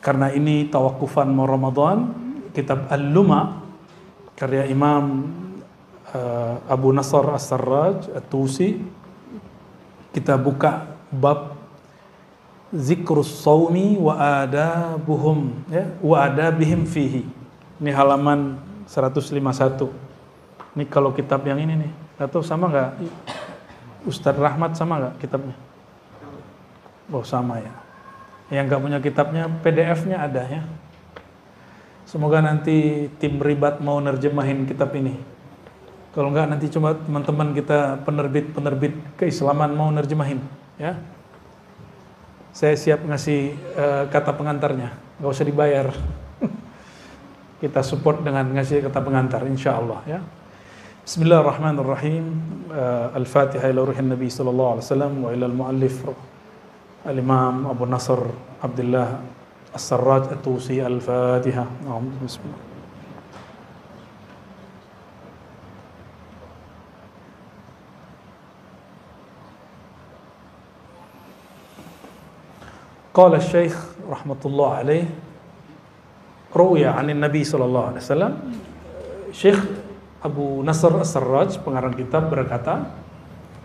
karena ini tawakufan mau Ramadan, kitab Al-Luma karya Imam Abu Nasr As-Sarraj At-Tusi, kita buka bab zikrus saumi wa adabuhum, ya, wa adabihim fihi. Ini halaman 151. Ini kalau kitab yang ini nih, atau sama nggak? Ustadz Rahmat sama nggak kitabnya? Oh sama ya. Yang nggak punya kitabnya, PDF-nya ada ya. Semoga nanti tim ribat mau nerjemahin kitab ini. Kalau nggak nanti cuma teman-teman kita penerbit keislaman mau nerjemahin, ya. Saya siap ngasih kata pengantarnya, nggak usah dibayar. Kita support dengan ngasih kata pengantar, insya Allah ya. Bismillahirrahmanirrahim. Al-Fatihah ila ruhin Nabi sallallahu alaihi wasallam wa ila al-muallif al-Imam Abu Nasr Abdullah As-Sarraj At-Tusi. Al-Fatihah. Bismillah. Qala Syekh rahmatullah alaih, ruya 'an Nabi sallallahu alaihi wasallam. Syekh Abu Nasr As-Sarraj pengarang kitab berkata,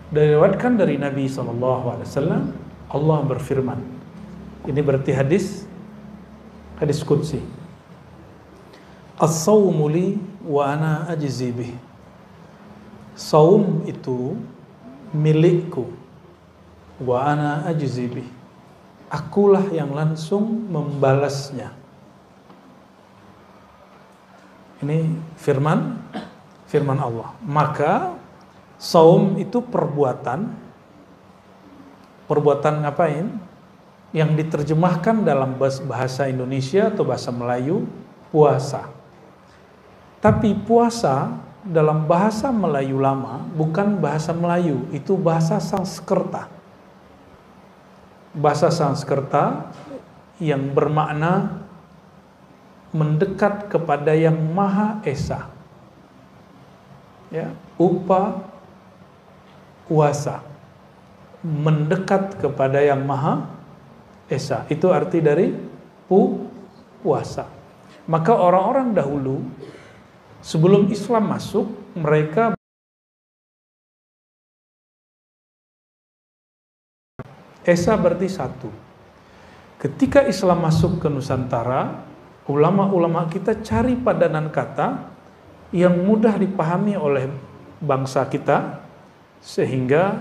diriwayatkan dari Nabi sallallahu alaihi wasallam, Allah berfirman. Ini berarti hadis qudsi. As-sawmu li wa ana ajzi bih. Saum itu milikku, wa ana ajzi bih. Akulah yang langsung membalasnya. Ini firman Allah. Maka saum itu perbuatan ngapain? Yang diterjemahkan dalam bahasa Indonesia atau bahasa Melayu puasa. Tapi puasa dalam bahasa Melayu lama bukan bahasa Melayu, itu bahasa Sanskerta. Bahasa Sanskerta yang bermakna mendekat kepada yang Maha Esa, ya, uasa, mendekat kepada yang Maha Esa, itu arti dari puasa. Maka orang-orang dahulu sebelum Islam masuk, mereka Esa berarti satu. Ketika Islam masuk ke Nusantara, ulama-ulama kita cari padanan kata yang mudah dipahami oleh bangsa kita, sehingga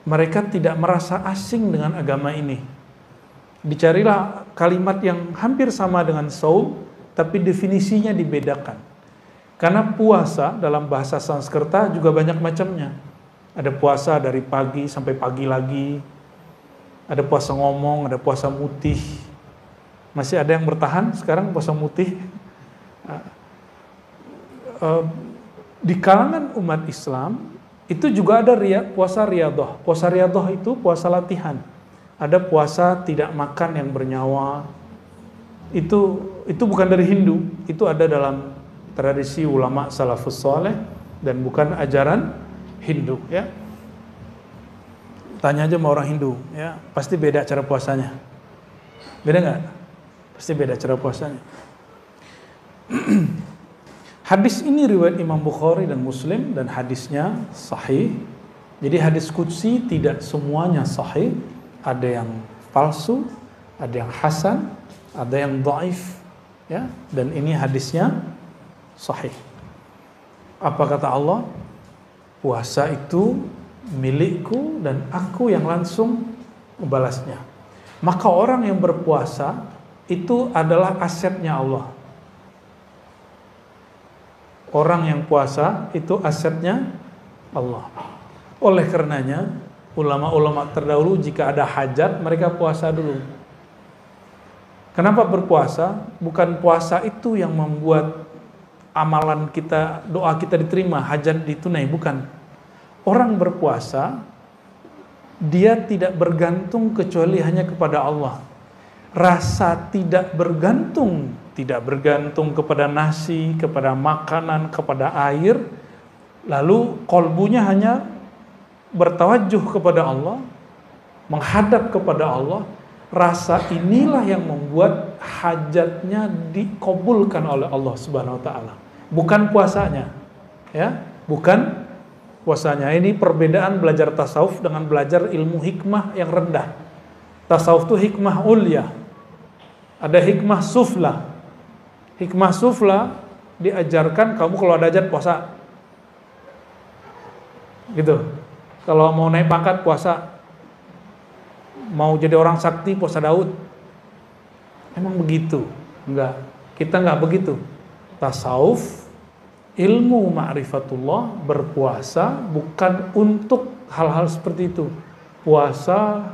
mereka tidak merasa asing dengan agama ini. Dicarilah kalimat yang hampir sama dengan saum, tapi definisinya dibedakan. Karena puasa dalam bahasa Sanskerta juga banyak macamnya. Ada puasa dari pagi sampai pagi lagi, ada puasa ngomong, ada puasa mutih. Masih ada yang bertahan sekarang puasa mutih. Di kalangan umat Islam itu juga ada puasa riyadhah. Puasa riyadhah itu puasa latihan. Ada puasa tidak makan yang bernyawa. Itu bukan dari Hindu, itu ada dalam tradisi ulama salafus saleh dan bukan ajaran Hindu, ya. Tanya aja sama orang Hindu, ya, pasti beda cara puasanya. Beda nggak? Pasti beda cara puasanya. Hadis ini riwayat Imam Bukhari dan Muslim dan hadisnya sahih. Jadi hadis qudsi tidak semuanya sahih, ada yang palsu, ada yang hasan, ada yang dhaif, ya. Dan ini hadisnya sahih. Apa kata Allah? Puasa itu milikku dan aku yang langsung membalasnya. Maka orang yang berpuasa itu adalah asetnya Allah. Orang yang puasa itu asetnya Allah. Oleh karenanya, ulama-ulama terdahulu jika ada hajat, mereka puasa dulu. Kenapa berpuasa? Bukan puasa itu yang membuat amalan kita, doa kita diterima, hajat ditunai, bukan. Orang berpuasa, dia tidak bergantung kecuali hanya kepada Allah. Rasa tidak bergantung kepada nasi, kepada makanan, kepada air, lalu kolbunya hanya bertawajuh kepada Allah, menghadap kepada Allah, Rasa inilah yang membuat hajatnya dikabulkan oleh Allah Subhanahu wa taala. Bukan puasanya. Ya, bukan puasanya. Ini perbedaan belajar tasawuf dengan belajar ilmu hikmah yang rendah. Tasawuf itu hikmah ulya. Ada hikmah sufla. Hikmah sufla diajarkan kamu kalau ada hajat puasa. Gitu. Kalau mau naik pangkat puasa. Mau jadi orang sakti puasa Daud. Emang begitu? Enggak. Kita enggak begitu. Tasawuf, ilmu ma'rifatullah, berpuasa bukan untuk hal-hal seperti itu. Puasa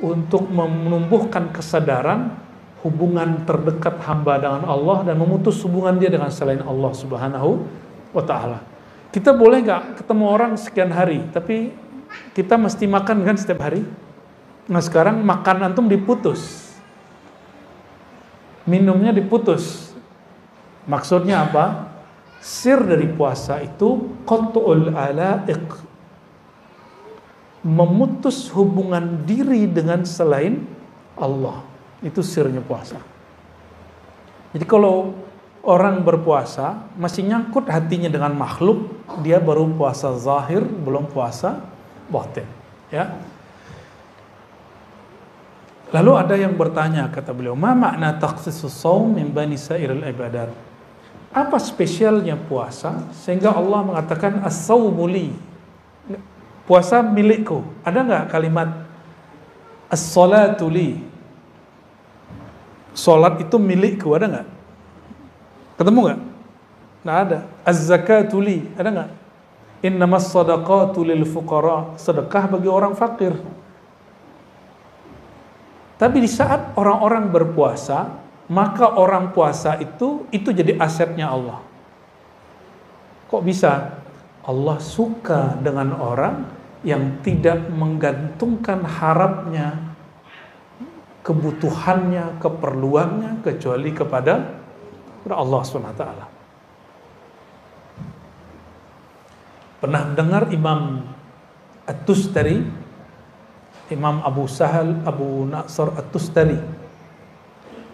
untuk menumbuhkan kesadaran hubungan terdekat hamba dengan Allah dan memutus hubungan dia dengan selain Allah Subhanahu wa taala. Kita boleh enggak ketemu orang sekian hari, tapi kita mesti makan kan setiap hari? Nah sekarang makan antum diputus, minumnya diputus. Maksudnya apa? Sir dari puasa itu qat'ul ala'iq, memutus hubungan diri dengan selain Allah. Itu sirnya puasa. Jadi kalau orang berpuasa masih nyangkut hatinya dengan makhluk, dia baru puasa zahir, belum puasa batin. Ya. Lalu ada yang bertanya, kata beliau, ma makna takhsisus shaum min bani sairil ibadat? Apa spesialnya puasa sehingga Allah mengatakan as-shaumu li? Puasa milikku. Ada enggak kalimat as-salatu li? Salat itu milikku, ada enggak? Ketemu enggak? Enggak ada. Az-zakatu li, ada enggak? Innamas shadaqatu lil fuqara, sedekah bagi orang fakir. Tapi di saat orang-orang berpuasa, maka orang puasa itu jadi asetnya Allah. Kok bisa? Allah suka dengan orang yang tidak menggantungkan harapnya, kebutuhannya, keperluannya kecuali kepada Allah SWT. Pernah dengar Imam At-Tustari, Imam Abu Sahal Abu Nasr At-Tustari.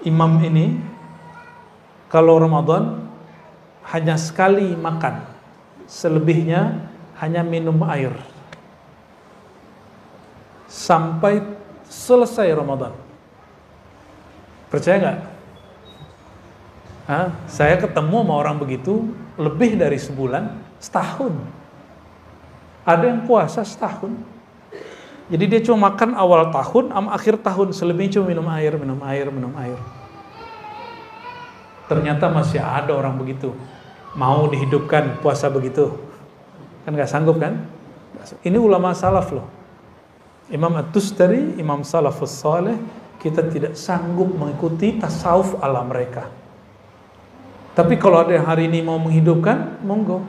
Imam ini kalau Ramadan hanya sekali makan, selebihnya hanya minum air sampai selesai Ramadan. Percaya nggak? Saya ketemu sama orang begitu lebih dari sebulan, setahun. Ada yang puasa setahun. Jadi dia cuma makan awal tahun sama akhir tahun, selebihnya cuma minum air. Ternyata masih ada orang begitu. Mau dihidupkan puasa begitu. Kan gak sanggup kan? Ini ulama salaf loh. Imam At-Tustari, Imam Salafus Saleh, kita tidak sanggup mengikuti tasawuf ala mereka. Tapi kalau ada yang hari ini mau menghidupkan, monggo.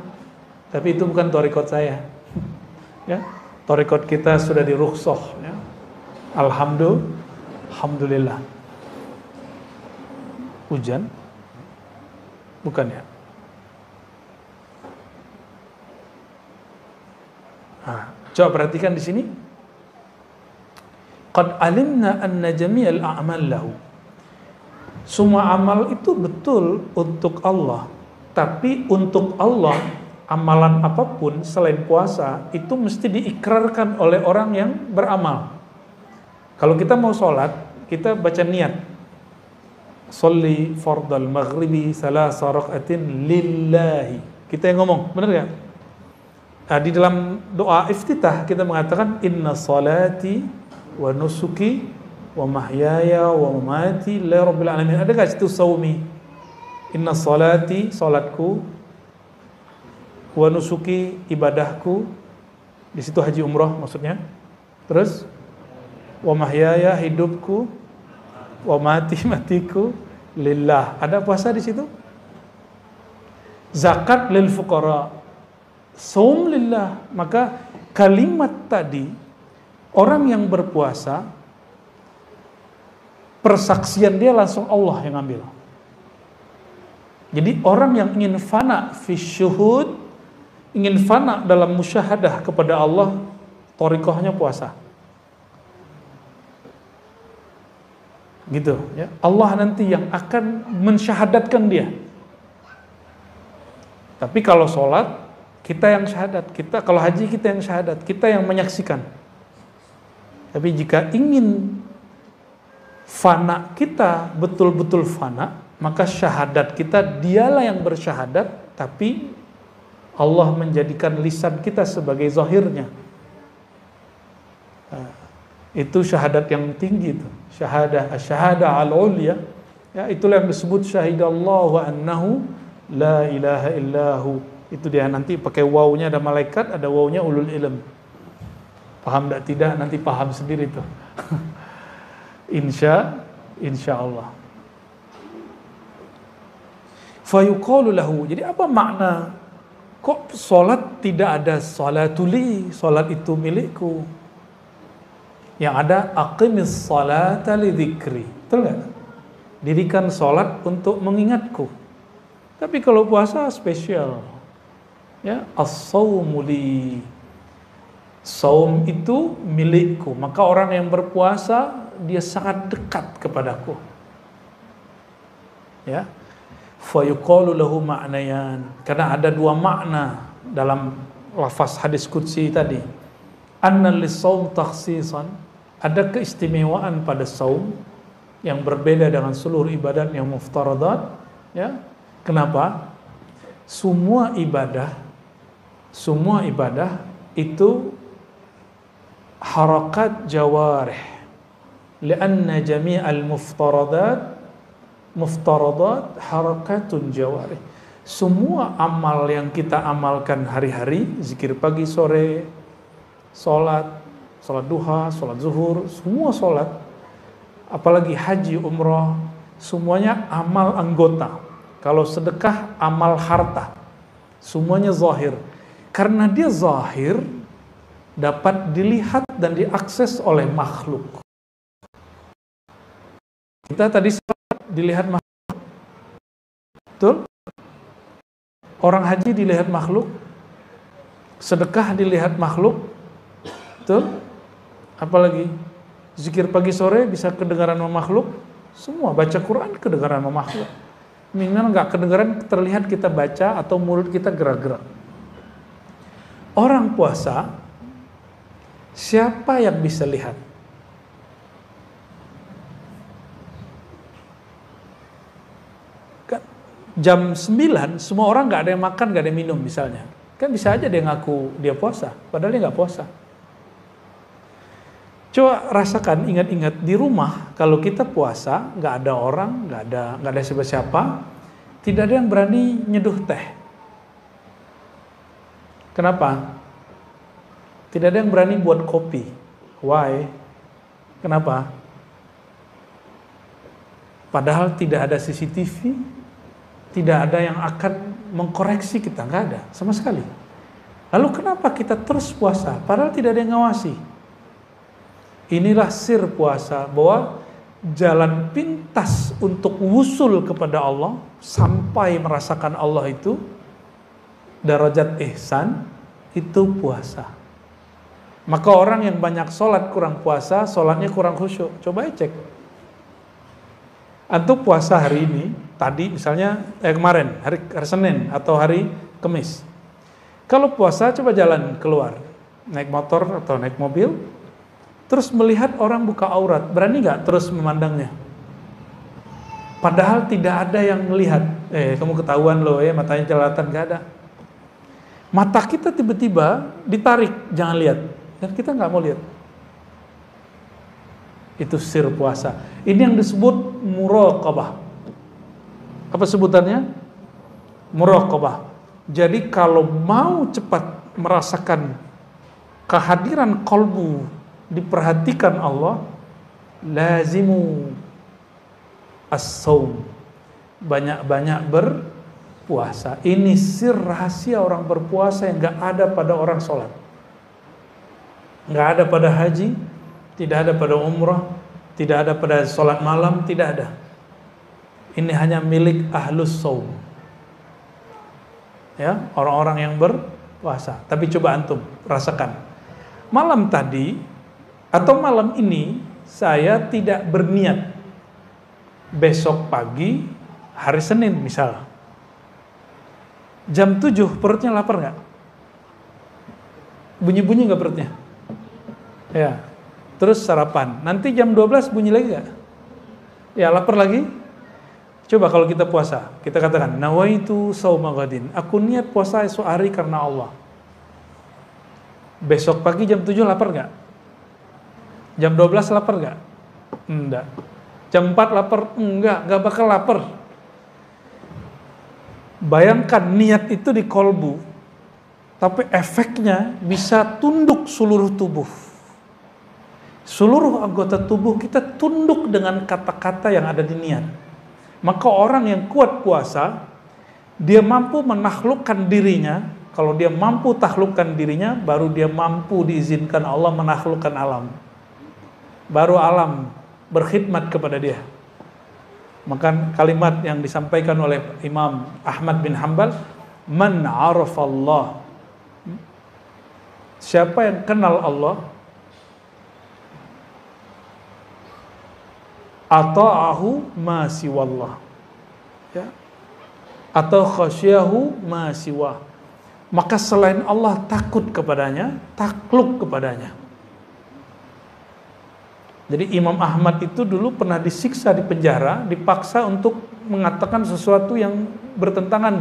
Tapi itu bukan thariqat saya. Ya. Thariqat kita sudah dirukhsah, ya. Alhamdulillah. Hujan? Bukan ya? Coba perhatikan di sini. Qad alimna anna jami'al a'mal lahu. Semua amal itu betul untuk Allah, tapi untuk Allah amalan apapun selain puasa itu mesti diikrarkan oleh orang yang beramal. Kalau kita mau sholat, kita baca niat. Sholli fardal maghribi salasa raka'atin lillahi. Kita yang ngomong, benar gak? Di dalam doa iftitah kita mengatakan inna salati wa nusuki wa mahyaya wa mamati lillahi rabbil alamin. Ada gak situ saumi? Inna salati, salatku, wa nusuki, ibadahku, di situ haji umroh maksudnya. Terus wa mahyaya, hidupku, wa mati, matiku lillah. Ada puasa di situ. Zakat lil fuqara, saum lillah. Maka kalimat tadi, orang yang berpuasa, persaksian dia langsung Allah yang ambil. Jadi orang yang ingin fana fi syuhud, ingin fana dalam musyahadah kepada Allah, thariqahnya puasa. gitu ya. Allah nanti yang akan mensyahadatkan dia. Tapi kalau sholat kita yang syahadat, kita kalau haji kita yang syahadat, kita yang menyaksikan. Tapi jika ingin fana kita betul-betul fana, maka syahadat kita dialah yang bersyahadat, tapi Allah menjadikan lisan kita sebagai zahirnya. Itu syahadat yang tinggi itu. Syahadah al-ulya. Ya, itulah yang disebut syahidallahu annahu la ilaha illahu. Itu dia nanti pakai wawunya ada malaikat, ada wawunya ulul ilm. Paham tak tidak? Nanti paham sendiri tuh. Insya Allah. Fayuqalu lahu. Jadi apa makna? Kok solat tidak ada salatuli? Solat itu milikku. Yang ada aqimis salata li dzikri. Betul enggak? Dirikan solat untuk mengingatku. Tapi kalau puasa spesial. Ya, as-saumu li. Saum itu milikku. Maka orang yang berpuasa dia sangat dekat kepadaku. Ya. Fa yuqalu lahu ma'nayan. Karena ada dua makna dalam lafaz hadis qudsi tadi. Anna lis-saum takhsisan. Ada keistimewaan pada saum yang berbeda dengan seluruh ibadat yang muftaradat, ya. Kenapa? Semua ibadah itu harakat jawarih. Lianna jami'al muftaradat harakatun jawarih. Semua amal yang kita amalkan hari-hari, zikir pagi sore, salat duha, salat zuhur, semua salat, apalagi haji, umrah, semuanya amal anggota. Kalau sedekah, amal harta. Semuanya zahir. Karena dia zahir, dapat dilihat dan diakses oleh makhluk. Kita tadi dilihat makhluk. Betul? Orang haji dilihat makhluk. Sedekah dilihat makhluk. Betul? Apalagi zikir pagi sore bisa kedengaran sama makhluk. Semua baca Quran kedengaran sama makhluk. Minimal nggak kedengaran, terlihat kita baca atau mulut kita gerak-gerak. Orang puasa, siapa yang bisa lihat? Jam 9 semua orang nggak ada yang makan, nggak ada yang minum misalnya. Kan bisa aja dia ngaku dia puasa, padahal dia nggak puasa. Coba rasakan, ingat-ingat di rumah kalau kita puasa, nggak ada orang, nggak ada siapa-siapa, tidak ada yang berani nyeduh teh. Kenapa? Tidak ada yang berani buat kopi. Why? Kenapa? Padahal tidak ada CCTV, tidak ada yang akan mengkoreksi kita, nggak ada sama sekali. Lalu kenapa kita terus puasa? Padahal tidak ada yang ngawasi. Inilah sir puasa, bahwa jalan pintas untuk wusul kepada Allah sampai merasakan Allah itu darajat ihsan, itu puasa. Maka orang yang banyak sholat kurang puasa, sholatnya kurang khusyuk. Coba cek. Antum puasa hari ini, tadi misalnya kemarin hari Senin atau hari Kamis. Kalau puasa coba jalan keluar, naik motor atau naik mobil, terus melihat orang buka aurat, berani nggak terus memandangnya? Padahal tidak ada yang melihat. Kamu ketahuan loh ya, matanya jelalatan, nggak ada. Mata kita tiba-tiba ditarik, jangan lihat, dan kita nggak mau lihat. Itu sir puasa. Ini yang disebut muraqabah. Apa sebutannya? Muraqabah. Jadi kalau mau cepat merasakan kehadiran qalbu, diperhatikan Allah, lazimu as-saum, banyak-banyak berpuasa. Ini sir rahasia orang berpuasa yang gak ada pada orang sholat, gak ada pada haji, tidak ada pada umrah, tidak ada pada sholat malam, tidak ada. Ini hanya milik ahlus saum, ya, orang-orang yang berpuasa. Tapi coba antum rasakan, malam tadi atau malam ini saya tidak berniat besok pagi hari Senin misal, jam 7 perutnya lapar nggak? Bunyi-bunyi nggak perutnya? Ya. Terus sarapan. Nanti jam 12 bunyi lagi nggak? Ya, lapar lagi. Coba kalau kita puasa, kita katakan nawaitu shauma ghadin. Aku niat puasa esok hari karena Allah. Besok pagi jam 7 lapar nggak? Jam 12 lapar nggak? Enggak. Jam 4 lapar? Nggak bakal lapar. Bayangkan niat itu di kolbu, tapi efeknya bisa tunduk seluruh tubuh. Seluruh anggota tubuh kita tunduk dengan kata-kata yang ada di niat. Maka orang yang kuat puasa, dia mampu menaklukkan dirinya. Kalau dia mampu taklukkan dirinya, baru dia mampu diizinkan Allah menaklukkan alam. Baru alam berkhidmat kepada dia. Maka kalimat yang disampaikan oleh Imam Ahmad bin Hanbal, man arafallah, siapa yang kenal Allah, ata'ahu ma siwallah, ya, atau khasyahu ma siwah, maka selain Allah takut kepadanya, takluk kepadanya. Jadi Imam Ahmad itu dulu pernah disiksa di penjara, dipaksa untuk mengatakan sesuatu yang bertentangan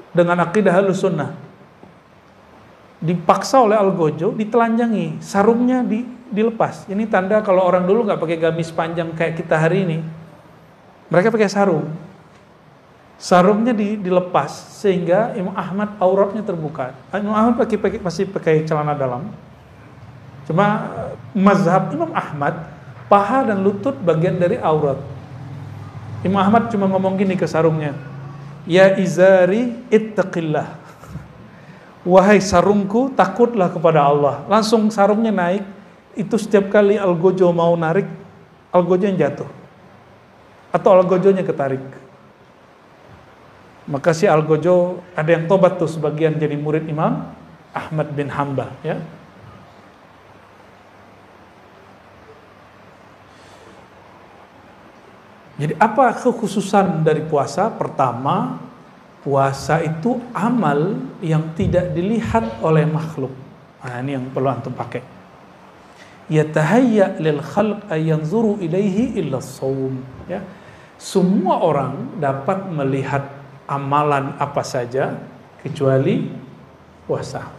dengan akidah Ahlussunnah. Dipaksa oleh Algojo, ditelanjangi, sarungnya dilepas. Ini tanda kalau orang dulu nggak pakai gamis panjang kayak kita hari ini. Mereka pakai sarung. Sarungnya dilepas sehingga Imam Ahmad auratnya terbuka. Imam Ahmad masih pakai celana dalam. Cuma mazhab Imam Ahmad, paha dan lutut bagian dari aurat. Imam Ahmad cuma ngomong gini ke sarungnya, ya izari ittaqillah, wahai sarungku takutlah kepada Allah. Langsung sarungnya naik. Itu setiap kali Algojo mau narik, Algojo yang jatuh atau Algojonya ketarik. Maka si Algojo ada yang tobat tuh, sebagian jadi murid Imam Ahmad bin Hanbal, ya. Jadi apa kekhususan dari puasa? Pertama, puasa itu amal yang tidak dilihat oleh makhluk. Nah, ini yang perlu antum pakai. Yatahayya lil khalq ay yanzuru ilaihi illa shaum, ya. Semua orang dapat melihat amalan apa saja kecuali puasa.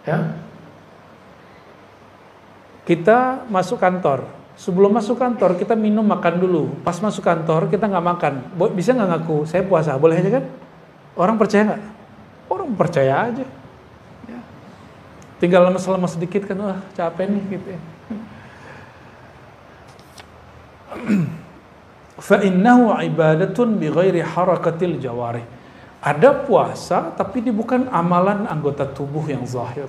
Ya. Kita masuk kantor. Sebelum masuk kantor kita minum makan dulu. Pas masuk kantor kita nggak makan. Bisa nggak ngaku saya puasa? Boleh aja kan? Orang percaya nggak? Orang percaya aja. Ya. Tinggal lemes-lemes sedikit kan, wah capek nih gitu ya. Fa innahu ibadatun bi ghairi harakatil jawarih. Ada puasa tapi ini bukan amalan anggota tubuh yang zahir.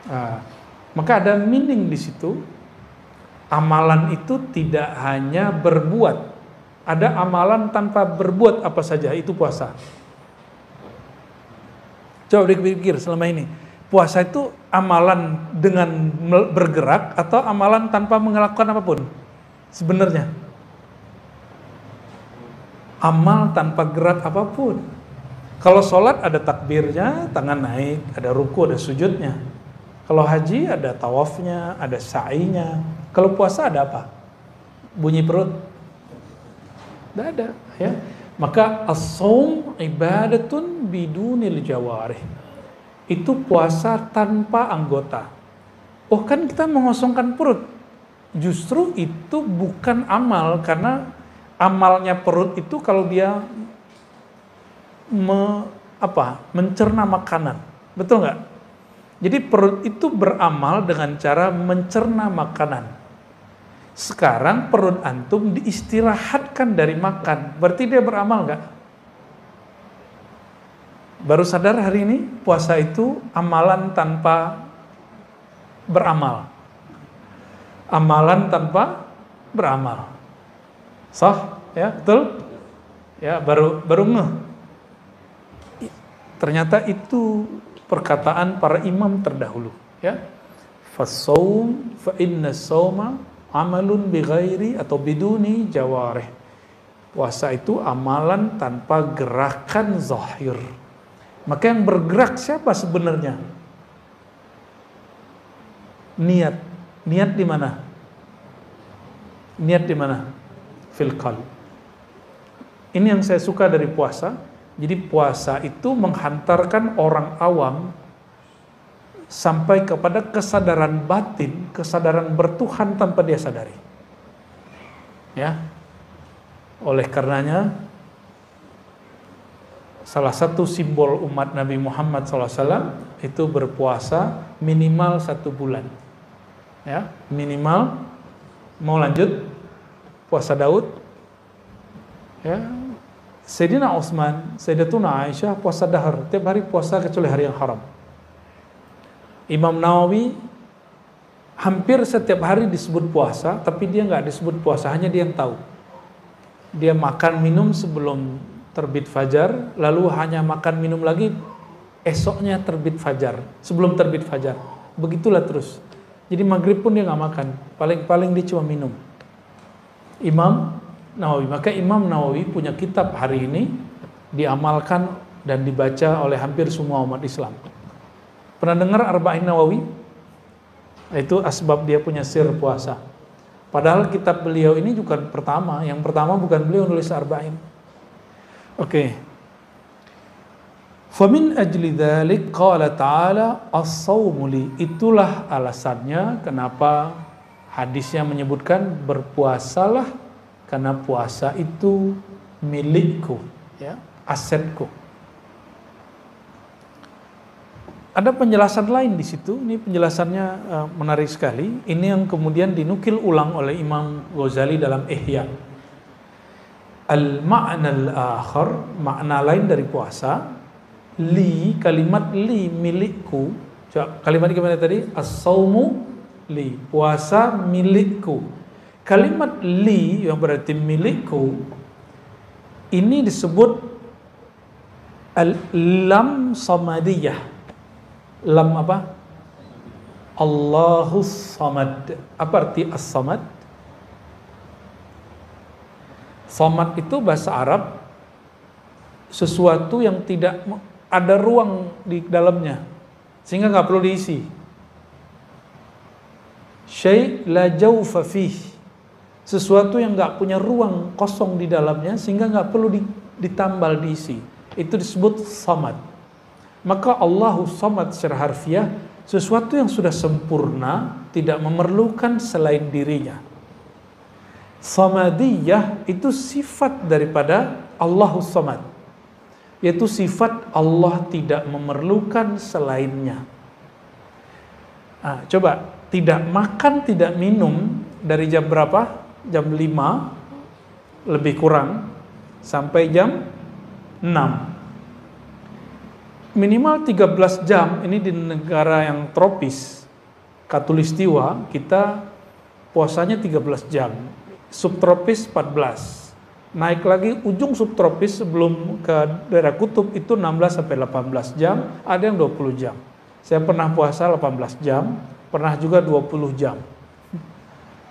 Nah, maka ada meaning di situ. Amalan itu tidak hanya berbuat. Ada amalan tanpa berbuat apa saja, itu puasa. Coba dipikir selama ini. Puasa itu amalan dengan bergerak atau amalan tanpa melakukan apapun? Sebenarnya. Amal tanpa gerak apapun. Kalau sholat ada takbirnya, tangan naik, ada ruku, ada sujudnya. Kalau haji ada tawafnya, ada sa'inya. Kalau puasa ada apa? Bunyi perut? Tidak ada, ya. Maka as-shaum ibadatun bidunil jawarih. Itu puasa tanpa anggota. Oh kan kita mengosongkan perut. Justru itu bukan amal, karena amalnya perut itu kalau dia mencerna makanan. Betul nggak? Jadi perut itu beramal dengan cara mencerna makanan. Sekarang perut antum diistirahatkan dari makan. Berarti dia beramal nggak? Baru sadar hari ini puasa itu amalan tanpa beramal. Amalan tanpa beramal. Sah? Ya, betul? Ya, baru ngeh. Ternyata itu perkataan para imam terdahulu, ya. Fassaum fa inna sauma amalun bighairi atau biduni jawarih. Puasa itu amalan tanpa gerakan zahir. Maka yang bergerak siapa sebenarnya? Niat. Niat di mana? Niat di mana? Fil qalb. Ini yang saya suka dari puasa. Jadi puasa itu menghantarkan orang awam sampai kepada kesadaran batin, kesadaran bertuhan tanpa dia sadari. Ya. Oleh karenanya salah satu simbol umat Nabi Muhammad SAW itu berpuasa minimal 1 bulan. Ya, minimal. Mau lanjut puasa Daud? Ya. Sayyidina Utsman, Sayyidatuna Aisyah puasa dahar, tiap hari puasa kecuali hari yang haram. Imam Nawawi hampir setiap hari disebut puasa, tapi dia nggak disebut puasa, hanya dia yang tahu. Dia makan minum sebelum terbit fajar, lalu hanya makan minum lagi esoknya terbit fajar, sebelum terbit fajar. Begitulah terus. Jadi maghrib pun dia nggak makan, paling-paling dia cuma minum. Imam Nawawi, maka Imam Nawawi punya kitab hari ini diamalkan dan dibaca oleh hampir semua umat Islam. Pernah dengar Arba'in Nawawi? Itu asbab dia punya sir puasa. Padahal kitab beliau ini bukan pertama, yang pertama bukan beliau nulis Arba'in. Oke. Famin ajli dzalik qala ta'ala as-shaumu li. Itulah alasannya kenapa hadisnya menyebutkan berpuasalah, karena puasa itu milikku, ya, asetku. Ada penjelasan lain di situ. Ini penjelasannya menarik sekali. Ini yang kemudian dinukil ulang oleh Imam Ghazali dalam Ihya. Al-ma'na al-akhar, makna lain dari puasa, li, kalimat li, milikku. Kalimat gimana tadi? As-shaumu li, puasa milikku. Kalimat li yang berarti milikku ini disebut lam samadiyah. Lam apa? Allahus samad. Apa arti as-samad? Samad itu bahasa Arab sesuatu yang tidak ada ruang di dalamnya, sehingga nggak perlu diisi. Syai' la jawfa fih, sesuatu yang nggak punya ruang kosong di dalamnya sehingga nggak perlu ditambal diisi. Itu disebut samad. Maka Allahu samad secara harfiah sesuatu yang sudah sempurna, tidak memerlukan selain dirinya. Samadiyah itu sifat daripada Allahu samad, yaitu sifat Allah tidak memerlukan selainnya. Nah, coba tidak makan, tidak minum dari jam berapa? Jam 5 lebih kurang sampai jam 6. Minimal 13 jam. Ini di negara yang tropis, Khatulistiwa, kita puasanya 13 jam. Subtropis 14. Naik lagi ujung subtropis sebelum ke daerah kutub itu 16 sampai 18 jam, ada yang 20 jam. Saya pernah puasa 18 jam, pernah juga 20 jam.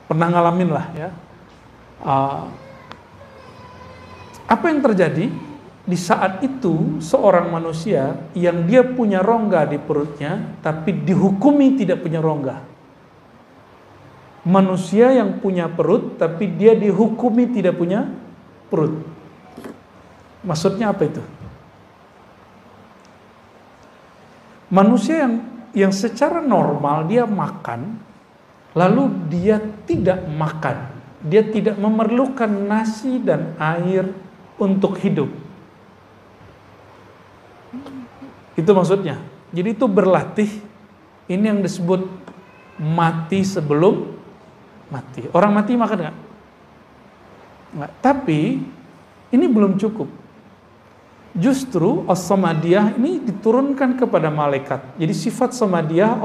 Pernah ngalamin lah ya. Apa yang terjadi di saat itu? Seorang manusia yang dia punya rongga di perutnya tapi dihukumi tidak punya rongga. Manusia yang punya perut tapi dia dihukumi tidak punya perut. Maksudnya apa itu? Manusia yang secara normal dia makan, lalu dia tidak makan. Dia tidak memerlukan nasi dan air untuk hidup. Itu maksudnya. Jadi itu berlatih. Ini yang disebut mati sebelum mati. Orang mati makan nggak? Nggak. Tapi ini belum cukup. Justru as-samadiyah ini diturunkan kepada malaikat. Jadi sifat samadiyah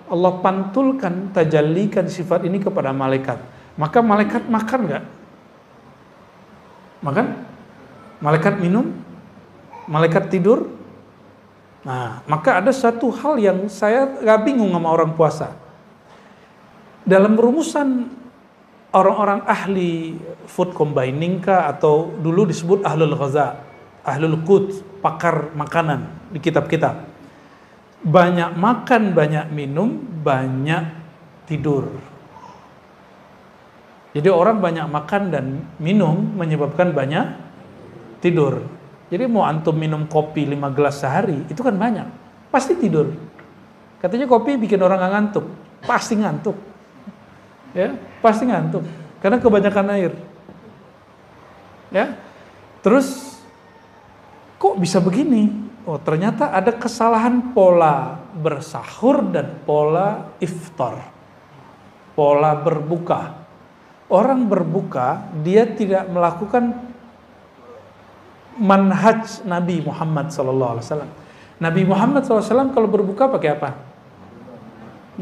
Allah pantulkan, tajallikan sifat ini kepada malaikat. Maka malaikat makan nggak? Makan? Malaikat minum? Malaikat tidur? Nah, maka ada satu hal yang saya nggak bingung sama orang puasa. Dalam rumusan orang-orang ahli food combining kah, atau dulu disebut ahlul ghaza, ahlul quds, pakar makanan di kitab-kitab. Banyak makan, banyak minum, banyak tidur. Jadi orang banyak makan dan minum menyebabkan banyak tidur. Jadi mau antum minum kopi 5 gelas sehari, itu kan banyak. Pasti tidur. Katanya kopi bikin orang nggak ngantuk. Pasti ngantuk. Ya, pasti ngantuk. Karena kebanyakan air. Ya. Terus kok bisa begini? Oh, ternyata ada kesalahan pola bersahur dan pola iftar. Pola berbuka. Orang berbuka, dia tidak melakukan manhaj Nabi Muhammad SAW. Nabi Muhammad SAW kalau berbuka pakai apa?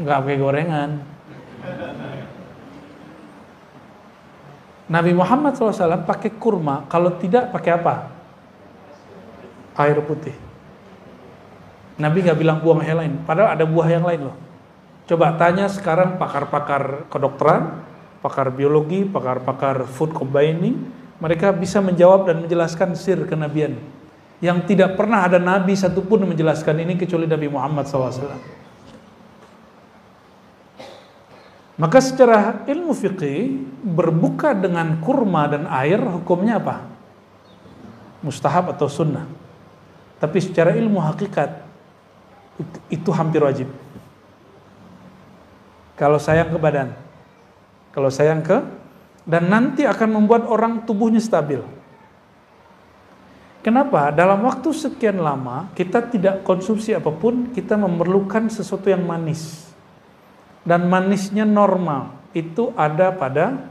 Nggak pakai gorengan. Nabi Muhammad SAW pakai kurma, kalau tidak pakai apa? Air putih. Nabi nggak bilang buah yang lain, padahal ada buah yang lain loh. Coba tanya sekarang pakar-pakar kedokteran, pakar biologi, pakar-pakar food combining, mereka bisa menjawab dan menjelaskan sir kenabian. Yang tidak pernah ada nabi satupun menjelaskan ini kecuali Nabi Muhammad SAW. Maka secara ilmu fikih, berbuka dengan kurma dan air hukumnya apa? Mustahab atau sunnah. Tapi secara ilmu hakikat, itu hampir wajib. Kalau sayang ke badan. Kalau sayang ke, dan nanti akan membuat orang tubuhnya stabil. Kenapa? Dalam waktu sekian lama, kita tidak konsumsi apapun, kita memerlukan sesuatu yang manis. Dan manisnya normal. Itu ada pada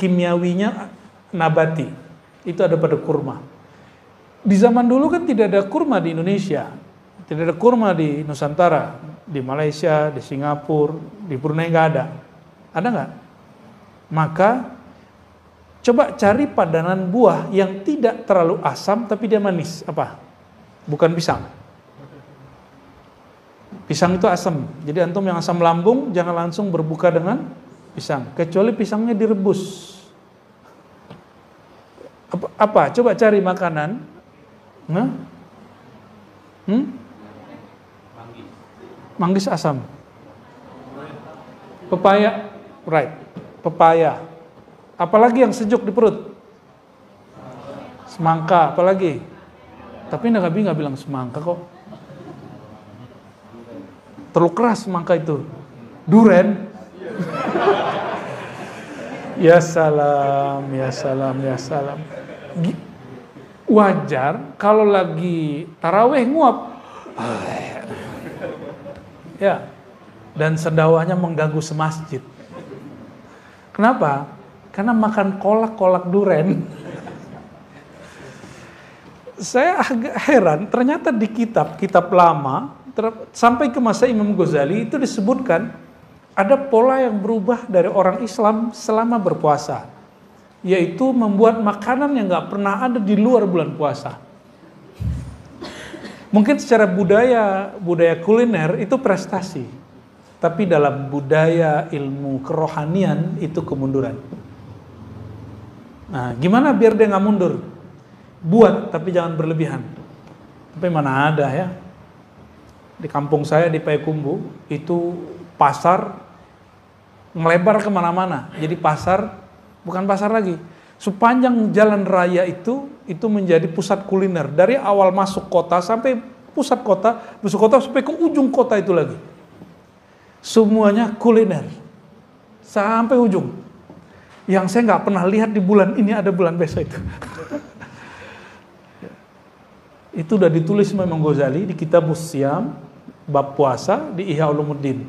kimiawinya nabati. Itu ada pada kurma. Di zaman dulu kan tidak ada kurma di Indonesia. Tidak ada kurma di Nusantara. Di Malaysia, di Singapura, di Brunei nggak ada. Ada nggak? Maka coba cari padanan buah yang tidak terlalu asam tapi dia manis. Apa? Bukan pisang. Pisang itu asam. Jadi antum yang asam lambung jangan langsung berbuka dengan pisang. Kecuali pisangnya direbus. Apa? Coba cari makanan. Manggis asam. Pepaya, right. Pepaya. Apalagi yang sejuk di perut? Semangka, apalagi? Tapi Nabi nggak bilang semangka kok. Terlalu keras semangka itu. Duren. Ya salam, ya salam, ya salam. Wajar kalau lagi taraweh nguap. Ya. Dan sendawanya mengganggu semasjid. Kenapa? Karena makan kolak-kolak duren. Saya agak heran, ternyata di kitab lama, sampai ke masa Imam Ghazali itu disebutkan ada pola yang berubah dari orang Islam selama berpuasa, yaitu membuat makanan yang nggak pernah ada di luar bulan puasa. Mungkin secara budaya kuliner itu prestasi, tapi dalam budaya ilmu kerohanian itu kemunduran. Nah, gimana biar dia nggak mundur? Buat, tapi jangan berlebihan. Tapi mana ada ya? Di kampung saya di Payakumbuh itu pasar melebar kemana-mana. Jadi pasar bukan pasar lagi. Sepanjang jalan raya itu menjadi pusat kuliner. Dari awal masuk kota sampai pusat kota sampai ke ujung kota itu lagi. Semuanya kuliner sampai ujung. Yang saya nggak pernah lihat di bulan ini ada bulan besok itu. Itu udah ditulis Imam Ghazali di kitab Siyam bab puasa di Ihya Ulumuddin.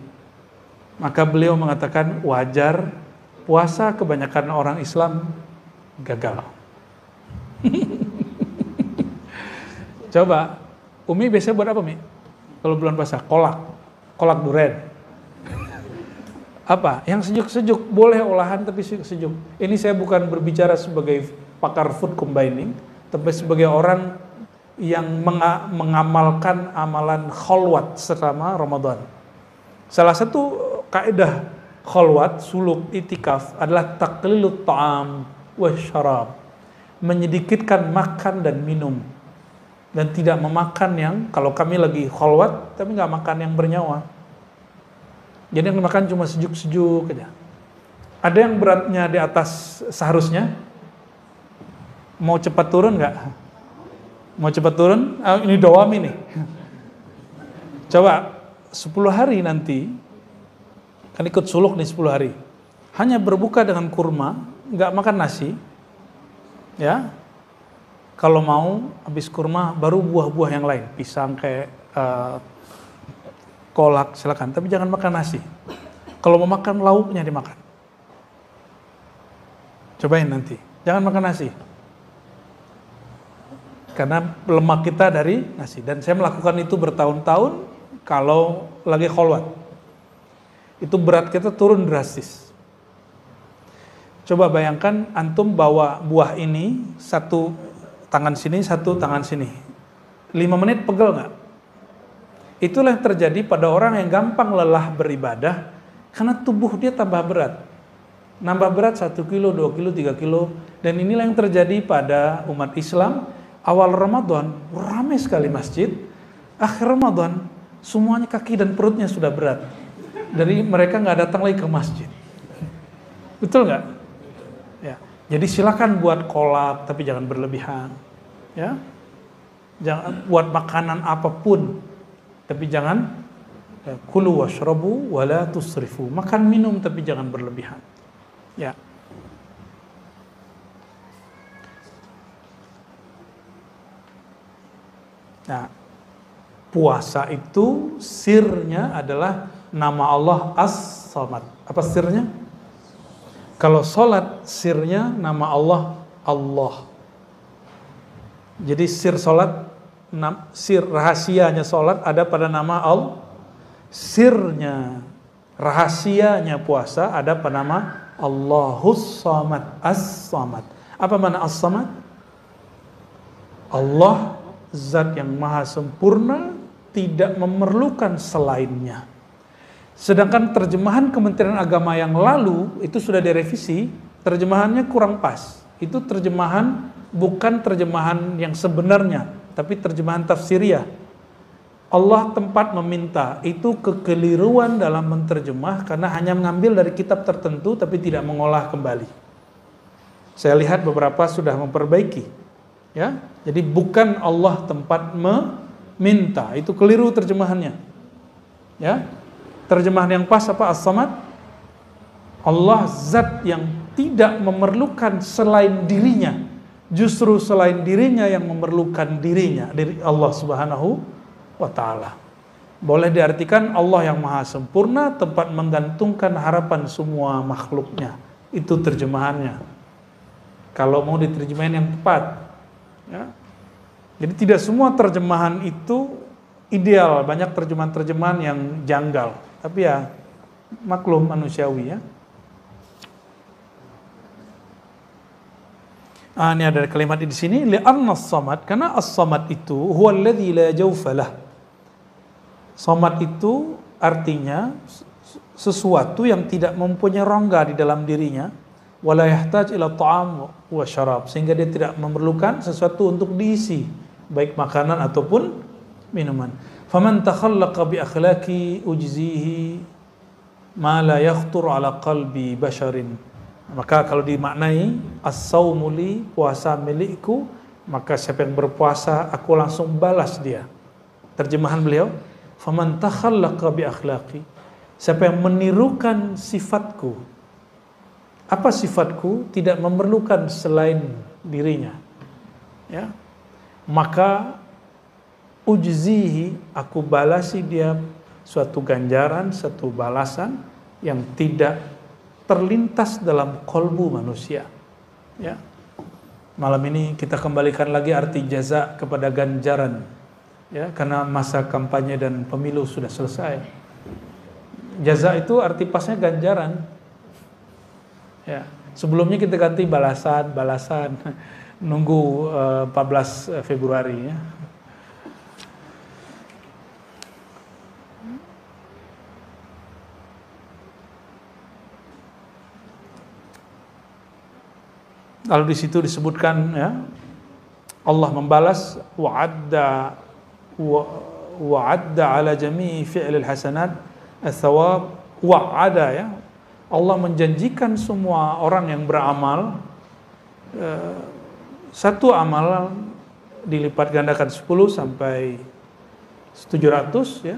Maka beliau mengatakan wajar puasa kebanyakan orang Islam gagal. Coba, Umi biasanya buat apa, Mi? Kalau bulan puasa, kolak duren. Apa? Yang sejuk-sejuk, boleh olahan tapi sejuk. Ini saya bukan berbicara sebagai pakar food combining, tapi sebagai orang yang mengamalkan amalan kholwat selama Ramadan. Salah satu kaidah khalwat, suluk, itikaf adalah taqlilut ta'am wa syarab, menyedikitkan makan dan minum, dan tidak memakan yang, kalau kami lagi khalwat tapi nggak makan yang bernyawa, jadi yang makan cuma sejuk-sejuk aja. Ada yang beratnya di atas seharusnya, mau cepat turun nggak? Mau cepat turun? Ini dawami nih. Coba 10 hari nanti, kan ikut suluk nih 10 hari, hanya berbuka dengan kurma, nggak makan nasi, ya. Kalau mau habis kurma baru buah-buah yang lain, pisang kayak kolak silakan, tapi jangan makan nasi. Kalau mau makan lauknya dimakan. Cobain nanti, jangan makan nasi. Karena lemak kita dari nasi, dan saya melakukan itu bertahun-tahun kalau lagi kholwat. Itu berat kita turun drastis. Coba bayangkan antum bawa buah ini, satu tangan sini, satu tangan sini. 5 menit pegel nggak? Itulah yang terjadi pada orang yang gampang lelah beribadah, karena tubuh dia tambah berat. Nambah berat 1 kilo, 2 kilo, 3 kilo. Dan inilah yang terjadi pada umat Islam. Awal Ramadan, ramai sekali masjid. Akhir Ramadan, semuanya kaki dan perutnya sudah berat. Dari mereka nggak datang lagi ke masjid. Betul nggak? Ya. Jadi silakan buat kolak, tapi jangan berlebihan. Ya. Jangan buat makanan apapun, tapi jangan kulu washrabu wala tusrifu. Makan minum tapi jangan berlebihan. Ya. Nah, puasa itu sirnya adalah nama Allah As-Samad. Apa sirnya? Kalau sholat sirnya nama Allah Allah. Jadi sir sholat, sir rahasianya sholat ada pada nama Allah. Sirnya, rahasianya puasa ada pada nama Allahus Samad, As-Samad. Apa makna As-Samad? Allah zat yang maha sempurna, tidak memerlukan selainnya. Sedangkan terjemahan Kementerian Agama yang lalu itu sudah direvisi, terjemahannya kurang pas. Itu terjemahan bukan terjemahan yang sebenarnya, tapi terjemahan tafsiriyah. Allah tempat meminta, itu kekeliruan dalam menterjemah karena hanya mengambil dari kitab tertentu tapi tidak mengolah kembali. Saya lihat beberapa sudah memperbaiki. Ya, jadi bukan Allah tempat meminta, itu keliru terjemahannya. Ya, terjemahan yang pas apa? As-Samad. Allah zat yang tidak memerlukan selain dirinya, justru selain dirinya yang memerlukan dirinya, dari Allah Subhanahu wa ta'ala. Boleh diartikan Allah yang maha sempurna, tempat menggantungkan harapan semua makhluknya. Itu terjemahannya. Kalau mau diterjemahin yang tepat. Ya. Jadi tidak semua terjemahan itu ideal. Banyak terjemahan-terjemahan yang janggal. Tapi ya maklum manusiawi ya. Ini ada kalimat di sini, li'anna as-samad, karena as-samad itu huwa alladzi la jawfa lah. Samad itu artinya sesuatu yang tidak mempunyai rongga di dalam dirinya, wala yahtaj ila ta'am wa syarab, sehingga dia tidak memerlukan sesuatu untuk diisi, baik makanan ataupun minuman. Faman takhallaqa bi akhlaqi ujzihi ma la yakhtur ala qalbi basharin. Maka kalau dimaknai as-saumu li, puasa milikku, maka siapa yang berpuasa aku langsung balas dia. Terjemahan beliau, faman takhallaqa bi akhlaqi, siapa yang menirukan sifatku. Apa sifatku? Tidak memerlukan selain dirinya. Ya. Maka ujzihi, aku balasi dia suatu ganjaran, satu balasan yang tidak terlintas dalam kolbu manusia. Ya. Malam ini kita kembalikan lagi arti jaza kepada ganjaran. Ya, karena masa kampanye dan pemilu sudah selesai. Jaza itu arti pasnya ganjaran. Ya, sebelumnya kita ganti balasan, nunggu 14 Februari ya. Lalu di situ disebutkan ya, Allah membalas wa'adda ala jami'i fi'lil hasanat ats-tsawab wa'ada ya. Allah menjanjikan semua orang yang beramal satu amalan dilipat gandakan 10 sampai 700 ya.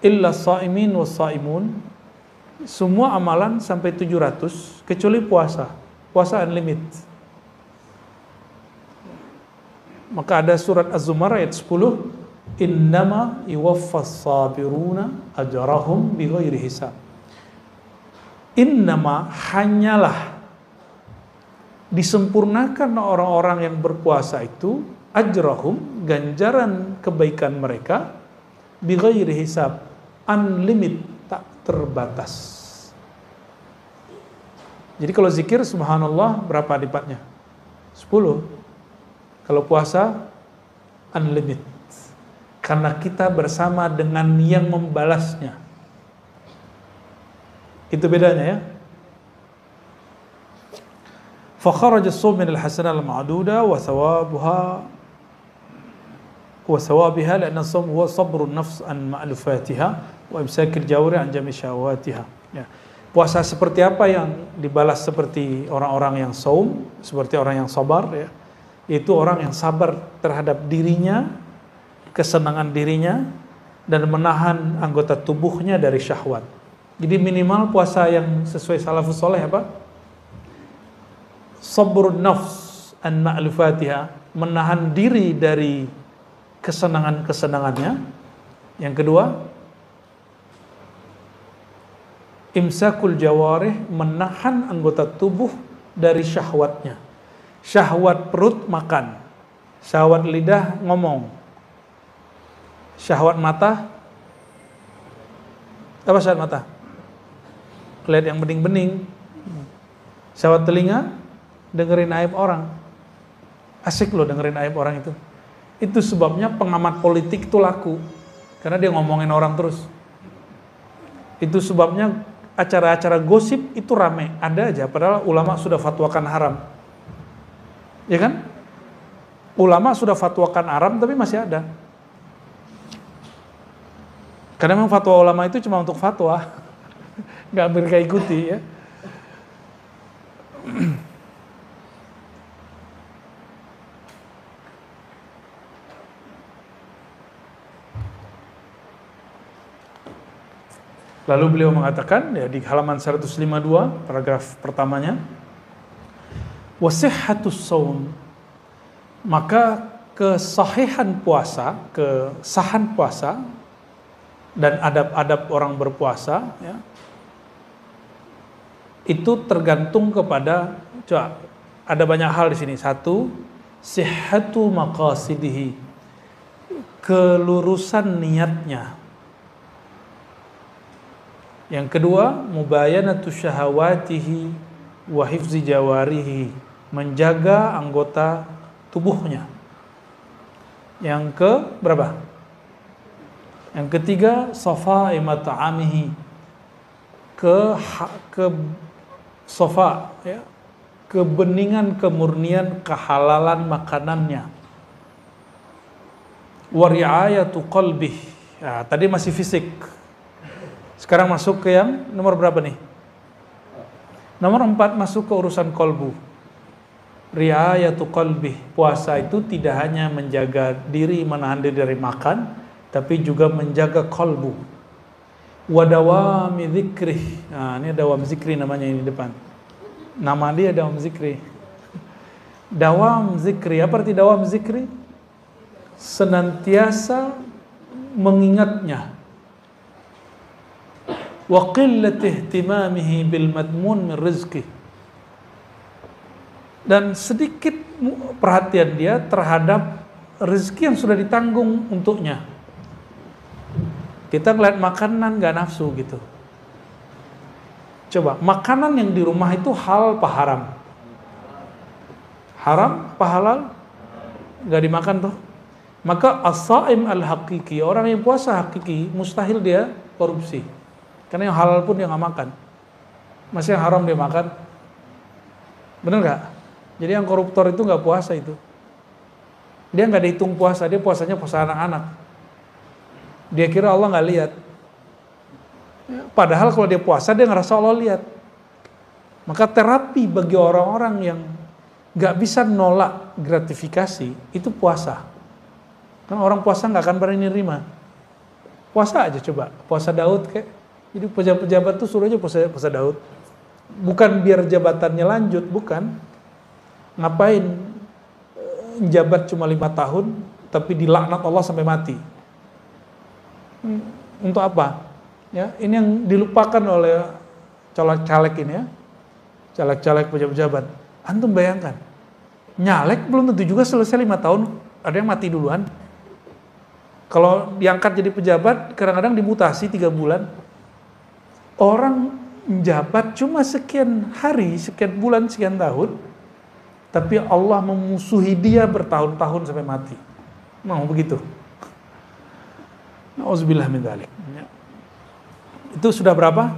Illa shaimin was saimun, semua amalan sampai 700 kecuali puasa. Puasa unlimited. Maka ada surat Az-Zumar ayat 10, innama yuwaffas sabiruna ajrahum bighairi hisab. Innama, hanyalah disempurnakan orang-orang yang berpuasa itu ajrahum, ganjaran kebaikan mereka, bighairi hisab, unlimited, tak terbatas. Jadi kalau zikir subhanallah berapa lipatnya? 10. Kalau puasa unlimited. Karena kita bersama dengan yang membalasnya. Itu bedanya ya. فخرج الصوم من الحسنة المعدودة وثوابها لأن الصوم هو صبر النفس عن مألوفاتها وإمساك الجوارح عن جميع شهواتها. Ya. Puasa seperti apa yang dibalas seperti orang-orang yang saum, seperti orang yang sabar ya. Itu orang yang sabar terhadap dirinya, kesenangan dirinya, dan menahan anggota tubuhnya dari syahwat. Jadi minimal puasa yang sesuai salafus soleh apa? Sabrun nafs an ma'lufatiha, menahan diri dari kesenangan-kesenangannya. Yang kedua, imsakul jawarih, menahan anggota tubuh dari syahwatnya. Syahwat perut makan, syahwat lidah ngomong, syahwat mata apa? Syahwat mata lihat yang bening-bening, syahwat telinga dengerin aib orang. Asik loh dengerin aib orang itu. Itu sebabnya pengamat politik itu laku, karena dia ngomongin orang terus. Itu sebabnya acara-acara gosip itu rame, ada aja, padahal ulama sudah fatwakan haram. Ya kan? Ulama sudah fatwakan haram tapi masih ada. Karena memang fatwa ulama itu cuma untuk fatwa, nggak mereka ikuti ya. Lalu beliau mengatakan ya, di halaman 152 paragraf pertamanya, wasihhatus shaum, maka kesahihan puasa, kesahan puasa dan adab-adab orang berpuasa ya, itu tergantung kepada, coba ada banyak hal di sini. Satu, sihhatu maqasidihi, kelurusan niatnya. Yang kedua, mubayanatu syahawatihi wa hifzi jawarihi, menjaga anggota tubuhnya. Yang ke berapa? Yang ketiga, safa ta'amihi, ke safa ya, kebeningan, kemurnian, kehalalan makanannya. Wa ri'ayatu qalbih. Ya, tadi masih fisik. Sekarang masuk ke yang nomor berapa nih? Nomor 4, masuk ke urusan kolbu. Ri'ayatu qalbih. Puasa itu tidak hanya menjaga diri, menahan diri dari makan, tapi juga menjaga kolbu. Wadawami zikrih. Nah, ini dawam zikri namanya ini di depan. Nama dia dawam zikri. Dawam zikri. Apa arti dawam zikri? Senantiasa mengingatnya. Wa qillati ihtimamihi bil madmun min rizqi, dan sedikit perhatian dia terhadap rezeki yang sudah ditanggung untuknya. Kita ngeliat makanan gak nafsu gitu. Coba, makanan yang di rumah itu halal apa haram? Haram apa halal? Gak dimakan tuh. Maka as-saim al-haqiqi, orang yang puasa hakiki, mustahil dia korupsi. Karena yang halal pun dia nggak makan. Masih yang haram dia makan. Bener nggak? Jadi yang koruptor itu nggak puasa itu. Dia nggak dihitung puasa, dia puasanya puasa anak-anak. Dia kira Allah nggak lihat. Padahal kalau dia puasa dia ngerasa Allah lihat. Maka terapi bagi orang-orang yang nggak bisa nolak gratifikasi itu puasa. Kan orang puasa nggak akan pernah nerima. Puasa aja coba, puasa Daud kayak. Jadi pejabat-pejabat tuh suruh aja puasa Daud. Bukan biar jabatannya lanjut, bukan. Ngapain jabat cuma 5 tahun tapi dilaknat Allah sampai mati? Untuk apa? Ya, ini yang dilupakan oleh caleg-caleg ini ya. Caleg-caleg pejabat-pejabat. Antum bayangkan. Nyalek belum tentu juga selesai 5 tahun, ada yang mati duluan. Kalau diangkat jadi pejabat, kadang-kadang dimutasi 3 bulan. Orang menjabat cuma sekian hari, sekian bulan, sekian tahun, tapi Allah memusuhi dia bertahun-tahun sampai mati. Mau begitu? Nauzubillah min dzalik. Itu sudah berapa?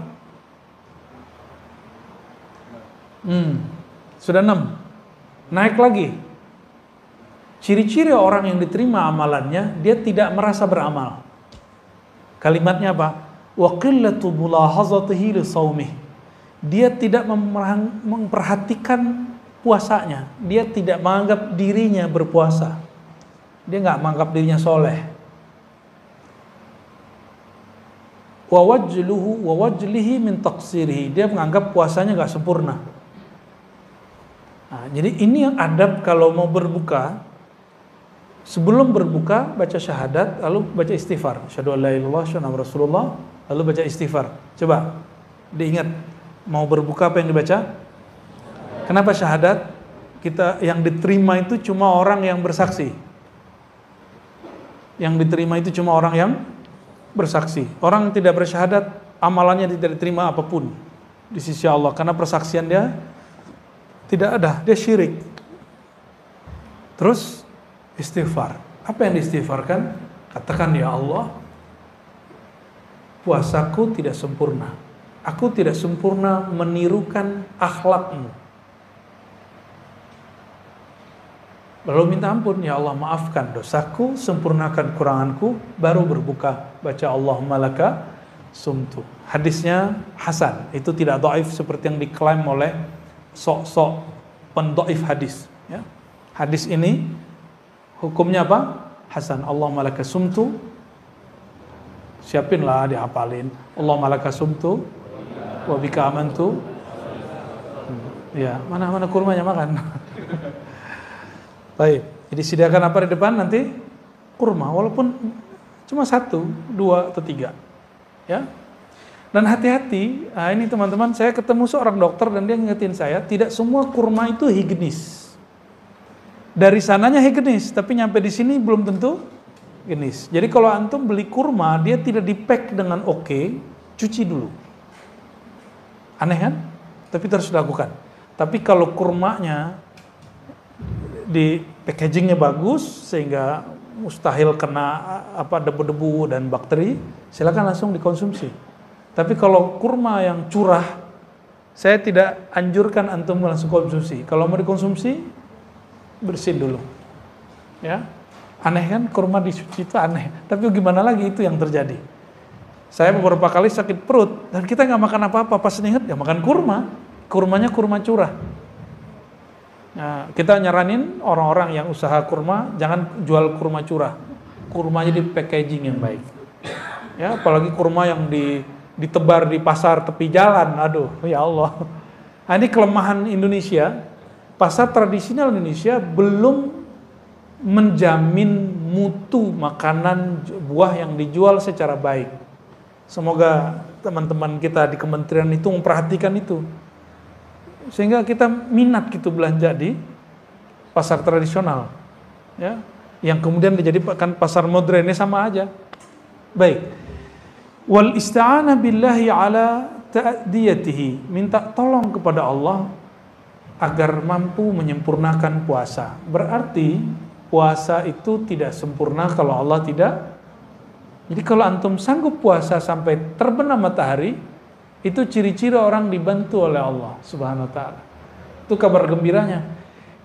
Sudah 6. Naik lagi. Ciri-ciri orang yang diterima amalannya, dia tidak merasa beramal. Kalimatnya apa? Wa qillatu mulahazatihi li shaumih. Dia tidak memperhatikan puasanya. Dia tidak menganggap dirinya berpuasa. Dia nggak menganggap dirinya soleh. Wa wajlihi min taqsirihi. Dia menganggap puasanya nggak sempurna. Nah, jadi ini yang adab kalau mau berbuka. Sebelum berbuka baca syahadat, lalu baca istighfar. Asyhadu an la ilaha illallah, asyhadu anna Rasulullah, lalu baca istighfar. Coba diingat, mau berbuka apa yang dibaca? Kenapa syahadat? Kita yang diterima itu cuma orang yang bersaksi. Yang diterima itu cuma orang yang bersaksi. Orang yang tidak bersyahadat, amalannya tidak diterima apapun di sisi Allah karena persaksian dia tidak ada, dia syirik. Terus istighfar. Apa yang diistighfarkan? Katakan, ya Allah, puasaku tidak sempurna. Aku tidak sempurna menirukan akhlakmu. Lalu minta ampun, ya Allah maafkan dosaku, sempurnakan kuranganku, baru berbuka. Baca Allahumma laka sumtu. Hadisnya hasan, itu tidak dhaif seperti yang diklaim oleh sok-sok pendhaif hadis. Ya. Hadis ini hukumnya apa? Hasan. Allahumma laka sumtu. Siapinlah dihafalin. Allahumma laka sumtu wa bika amantu. Ya, mana kurmanya makan. Baik. Jadi sediakan apa di depan nanti? Kurma, walaupun cuma 1, 2 atau 3. Ya. Dan hati-hati, nah ini teman-teman, saya ketemu seorang dokter dan dia ngingetin saya, tidak semua kurma itu higienis. Dari sananya higienis, tapi nyampe di sini belum tentu higienis. Jadi kalau antum beli kurma, dia tidak di-pack dengan oke, cuci dulu. Aneh kan? Tapi terus dilakukan. Tapi kalau kurmanya di packagingnya bagus sehingga mustahil kena debu-debu dan bakteri, silakan langsung dikonsumsi. Tapi kalau kurma yang curah, saya tidak anjurkan antum langsung konsumsi. Kalau mau dikonsumsi, bersihin dulu. Ya. Aneh kan, kurma disuci itu aneh. Tapi gimana lagi, itu yang terjadi. Saya beberapa kali sakit perut dan kita nggak makan apa-apa, pas ingat ya makan kurma. Kurmanya kurma curah. Nah, kita nyaranin orang-orang yang usaha kurma jangan jual kurma curah. Kurmanya di packaging yang baik. Ya, apalagi kurma yang ditebar di pasar tepi jalan. Aduh, ya Allah. Nah, ini kelemahan Indonesia. Pasar tradisional Indonesia belum menjamin mutu makanan buah yang dijual secara baik. Semoga teman-teman kita di kementerian itu memperhatikan itu. Sehingga kita minat gitu belanja di pasar tradisional. Ya, yang kemudian dijadikan pasar modern, ini sama aja. Baik. Wal isti'anah billahi ala ta'diyatihi, minta tolong kepada Allah agar mampu menyempurnakan puasa. Berarti puasa itu tidak sempurna kalau Allah tidak. Jadi kalau antum sanggup puasa sampai terbenam matahari, itu ciri-ciri orang dibantu oleh Allah Subhanahu wa taala. Itu kabar gembiranya.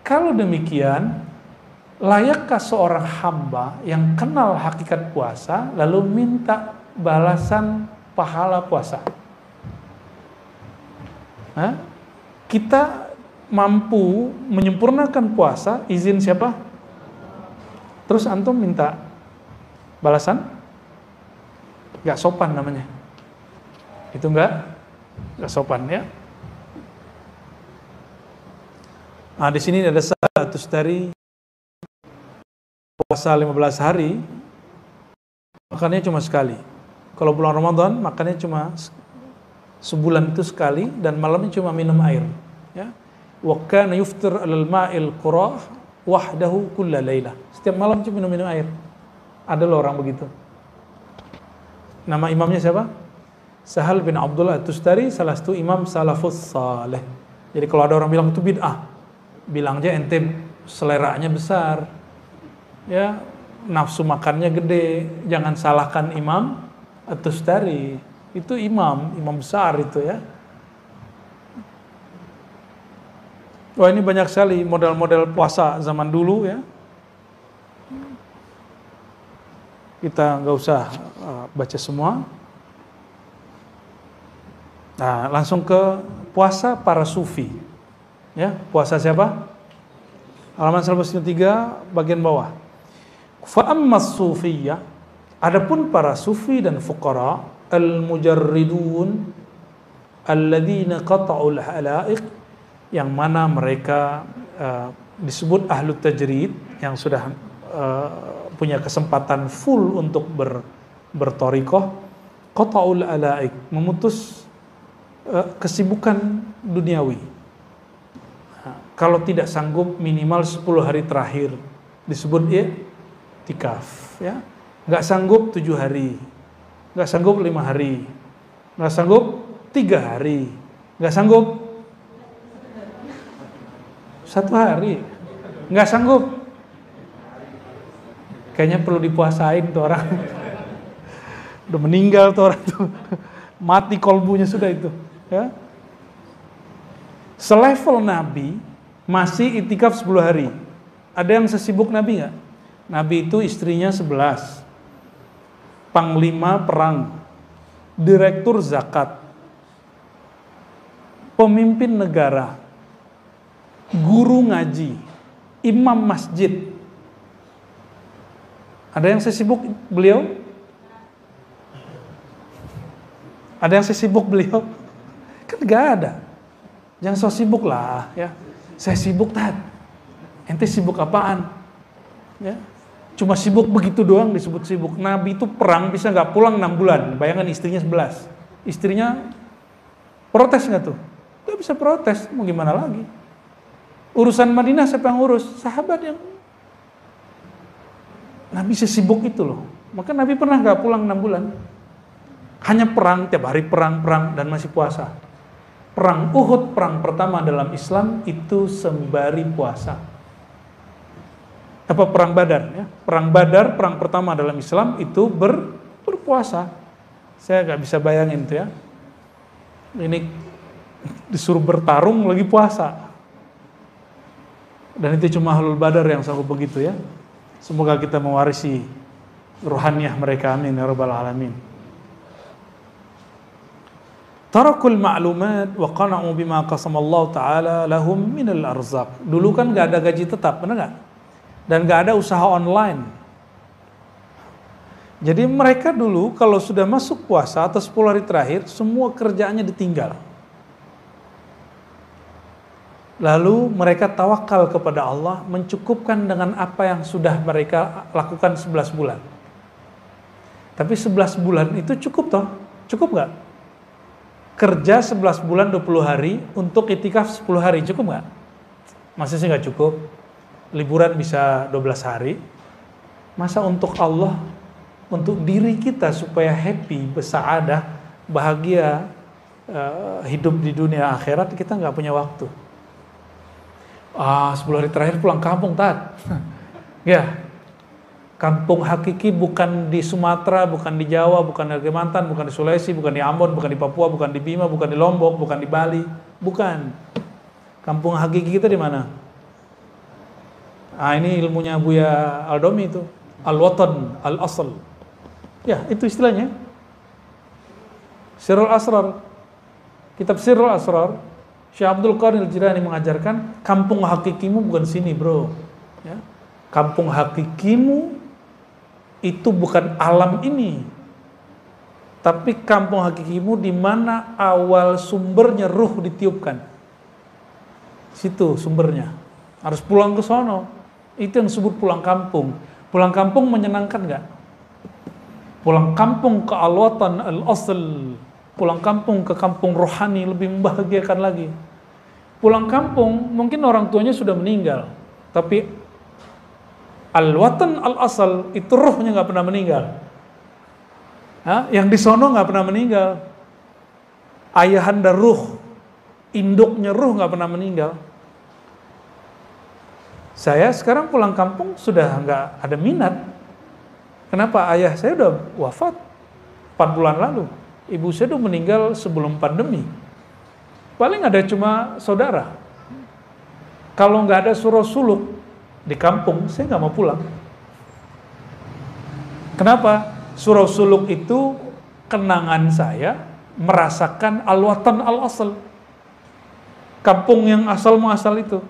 Kalau demikian, layakkah seorang hamba yang kenal hakikat puasa lalu minta balasan pahala puasa? Kita mampu menyempurnakan puasa, izin siapa? Terus antum minta balasan? Gak sopan namanya. Itu gak sopan ya. Nah, di sini ada satu dari puasa 15 hari, makannya cuma sekali. Kalau bulan Ramadan, makannya cuma sebulan itu sekali, dan malamnya cuma minum air. Ya. Wa kana yuftir 'alal ma'il qurah wahdahu kulla lailah. Setiap malam cuma minum air. Ada loh orang begitu. Nama imamnya siapa? Sahal bin Abdullah At-Tustari, salah satu imam salafus saleh. Jadi kalau ada orang bilang itu bid'ah, bilang aja ente seleranya besar, ya nafsu makannya gede, jangan salahkan Imam At-Tustari. Itu imam besar itu ya. Wah, ini banyak sekali model-model puasa zaman dulu ya. Kita nggak usah baca semua. Nah, langsung ke puasa para sufi. Ya, puasa siapa? Halaman 193 bagian bawah. Fa ammas sufiyyah, adapun para sufi dan fuqara al-mujarridun alladzina qata'ul halaiq, yang mana mereka disebut ahlu tajrid, yang sudah punya kesempatan full untuk bertorikoh, qata'ul halaiq, memutus kesibukan duniawi. Kalau tidak sanggup minimal 10 hari terakhir disebut i'tikaf ya. Enggak sanggup 7 hari. Enggak sanggup 5 hari. Enggak sanggup 3 hari. Enggak sanggup 1 hari. Enggak sanggup. Kayaknya perlu dipuasain tuh orang. Udah meninggal tuh orang tuh. Mati kolbunya sudah itu, ya. Selevel Nabi masih itikaf 10 hari. Ada yang sesibuk Nabi nggak? Nabi itu istrinya 11, panglima perang, direktur zakat, pemimpin negara, guru ngaji, imam masjid. Ada yang sesibuk beliau? Ada yang sesibuk beliau? Kan gak ada. Jangan so sibuk lah ya. Saya sibuk ente sibuk apaan? Ya. Cuma sibuk begitu doang disebut sibuk. Nabi itu perang bisa gak pulang 6 bulan. Bayangkan istrinya 11. Istrinya protes gak tuh? Gak bisa protes, mau gimana lagi? Urusan Madinah siapa yang urus? Sahabat yang. Nabi sesibuk itu loh. Maka Nabi pernah gak pulang 6 bulan. Hanya perang, tiap hari perang dan masih puasa. Perang Uhud, perang pertama dalam Islam, itu sembari puasa. Apa perang Badar ya? Perang Badar, perang pertama dalam Islam itu berpuasa. Saya nggak bisa bayangin tuh ya. Ini disuruh bertarung lagi puasa. Dan itu cuma ahlul Badar yang sanggup begitu ya. Semoga kita mewarisi ruhaniyah mereka, amin ya rabbal alamin. Tarakul ma'lumat wa qana'u bima qasamallahu ta'ala lahum minal arzaq. Dulu kan gak ada gaji tetap, benar gak? Dan gak ada usaha online. Jadi mereka dulu kalau sudah masuk puasa atau 10 hari terakhir, semua kerjaannya ditinggal. Lalu mereka tawakal kepada Allah, mencukupkan dengan apa yang sudah mereka lakukan 11 bulan. Tapi 11 bulan itu cukup toh? Cukup gak? Kerja 11 bulan 20 hari untuk itikaf 10 hari, cukup nggak? Masa sih nggak cukup? Liburan bisa 12 hari. Masa untuk Allah, untuk diri kita supaya happy, bersaadah, bahagia, hidup di dunia akhirat, kita nggak punya waktu. 10 hari terakhir pulang kampung, ya. Kampung hakiki bukan di Sumatera, bukan di Jawa, bukan di Kalimantan, bukan di Sulawesi, bukan di Ambon, bukan di Papua, bukan di Bima, bukan di Lombok, bukan di Bali, bukan. Kampung hakiki kita di mana? Ini ilmunya Buya Aldomi itu, al-watan, al-asl. Ya, itu istilahnya. Sirrul Asrar. Kitab Sirrul Asrar, Syekh Abdul Qadir Al-Jilani mengajarkan kampung hakikimu bukan sini, bro. Ya. Kampung hakikimu itu bukan alam ini, tapi kampung hakikimu di mana awal sumbernya ruh ditiupkan. Situ sumbernya. Harus pulang ke sono. Itu yang disebut pulang kampung. Pulang kampung menyenangkan nggak? Pulang kampung ke al-watan al-asl. Pulang kampung ke kampung rohani lebih membahagiakan lagi. Pulang kampung mungkin orang tuanya sudah meninggal, tapi al-watan al-asl itu ruhnya nggak pernah meninggal. Yang di sono nggak pernah meninggal. Ayahanda ruh, induknya ruh nggak pernah meninggal. Saya sekarang pulang kampung sudah nggak ada minat. Kenapa? Ayah saya udah wafat 4 bulan lalu. Ibu saya udah meninggal sebelum pandemi. Paling ada cuma saudara. Kalau nggak ada surau suluk di kampung, saya nggak mau pulang. Kenapa? Surau suluk itu kenangan saya merasakan al-watan al-asl. Kampung yang asal muasal itu.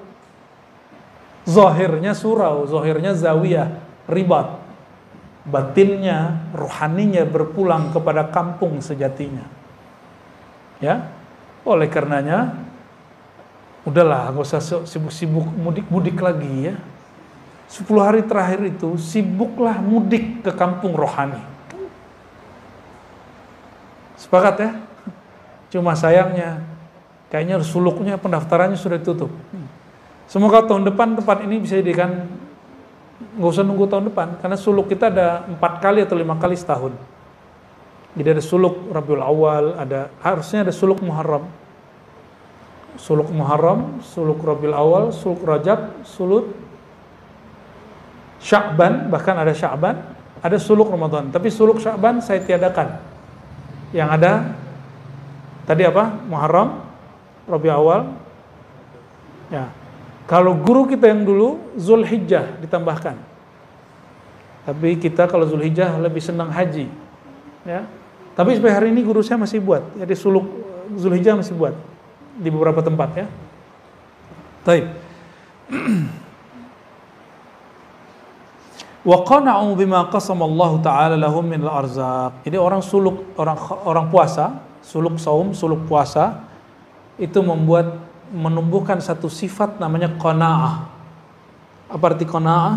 Zahirnya surau, zahirnya zawiyah, ribat. Batinnya, rohaninya berpulang kepada kampung sejatinya. Ya, oleh karenanya, udahlah, gak usah sibuk-sibuk mudik-mudik lagi ya. 10 hari terakhir itu sibuklah mudik ke kampung rohani. Sepakat ya? Cuma sayangnya, kayaknya suluknya pendaftarannya sudah ditutup. Semoga tahun depan tempat ini bisa dijadikan. Nggak usah nunggu tahun depan, karena suluk kita ada 4 kali atau 5 kali setahun. Jadi ada suluk Rabiul Awal, harusnya ada suluk Muharram. Suluk Muharram, suluk Rabiul Awal, suluk Rajab, suluk Sya'ban, bahkan ada Sya'ban, ada suluk Ramadan. Tapi suluk Sya'ban saya tiadakan. Yang ada tadi apa? Muharram, Rabiul Awal. Ya. Kalau guru kita yang dulu Zulhijjah ditambahkan. Tapi kita kalau Zulhijjah lebih senang haji. Ya. Tapi sampai hari ini guru saya masih buat. Jadi suluk Zulhijjah masih buat di beberapa tempat ya. Baik. Wa qana'u bima qasama Allah taala lahum min al-arzaq. Jadi orang suluk, orang puasa, suluk saum, suluk puasa itu menumbuhkan satu sifat namanya qanaah. Apa arti qanaah?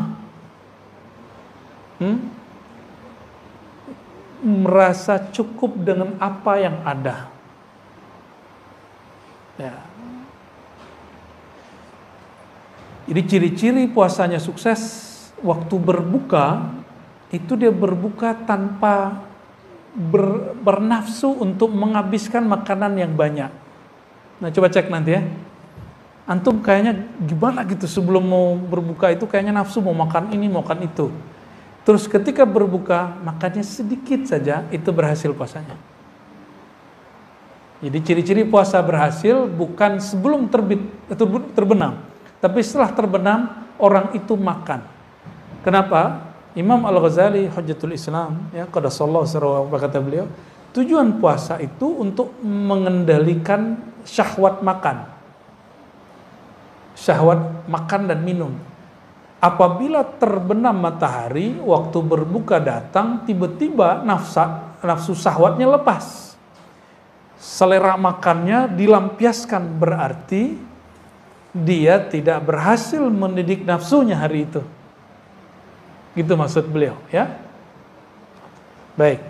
Merasa cukup dengan apa yang ada. Ya. Jadi ciri-ciri puasanya sukses, waktu berbuka itu dia berbuka tanpa bernafsu untuk menghabiskan makanan yang banyak. Nah coba cek nanti ya. Antum kayaknya gimana gitu sebelum mau berbuka itu kayaknya nafsu mau makan ini, mau makan itu. Terus ketika berbuka makannya sedikit saja, itu berhasil puasanya. Jadi ciri-ciri puasa berhasil bukan sebelum terbit atau terbenam, tapi setelah terbenam orang itu makan. Kenapa? Imam Al-Ghazali Hujjatul Islam ya qaddasallahu sirrahu, kata beliau, tujuan puasa itu untuk mengendalikan syahwat makan. Syahwat makan dan minum. Apabila terbenam matahari, waktu berbuka datang, tiba-tiba nafsu syahwatnya lepas. Selera makannya dilampiaskan, berarti dia tidak berhasil mendidik nafsunya hari itu. Gitu maksud beliau, ya. Baik.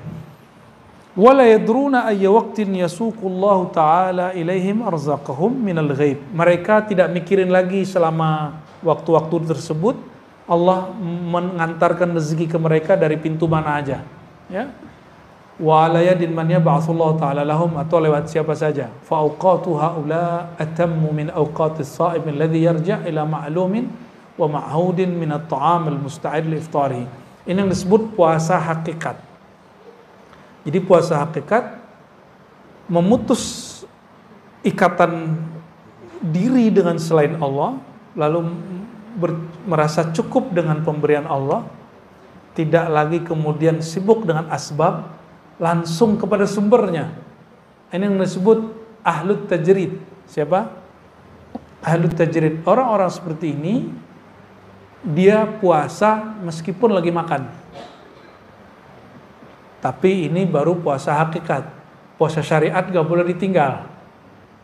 Wala yadruna ayya waqtin yasuqullahu ta'ala ilaihim arzaqahum minal ghaib. Mereka tidak mikirin lagi selama waktu-waktu tersebut Allah mengantarkan rezeki ke mereka dari pintu mana aja, ya. Wa ala yadin man yab'atsullahu ta'ala lahum, atau lewat siapa saja. Fa awqatu haula atammu min awqatis sha'im alladhi yarja' ila ma'lumin wa ma'hudin min at-ta'am al-musta'id li iftarihi. Ini yang disebut puasa hakikat. Jadi puasa hakikat memutus ikatan diri dengan selain Allah, lalu merasa cukup dengan pemberian Allah, tidak lagi kemudian sibuk dengan asbab, langsung kepada sumbernya. Ini yang disebut ahlut tajrid. Siapa? Ahlut tajrid. Orang-orang seperti ini, dia puasa meskipun lagi makan. Tapi ini baru puasa hakikat. Puasa syariat gak boleh ditinggal,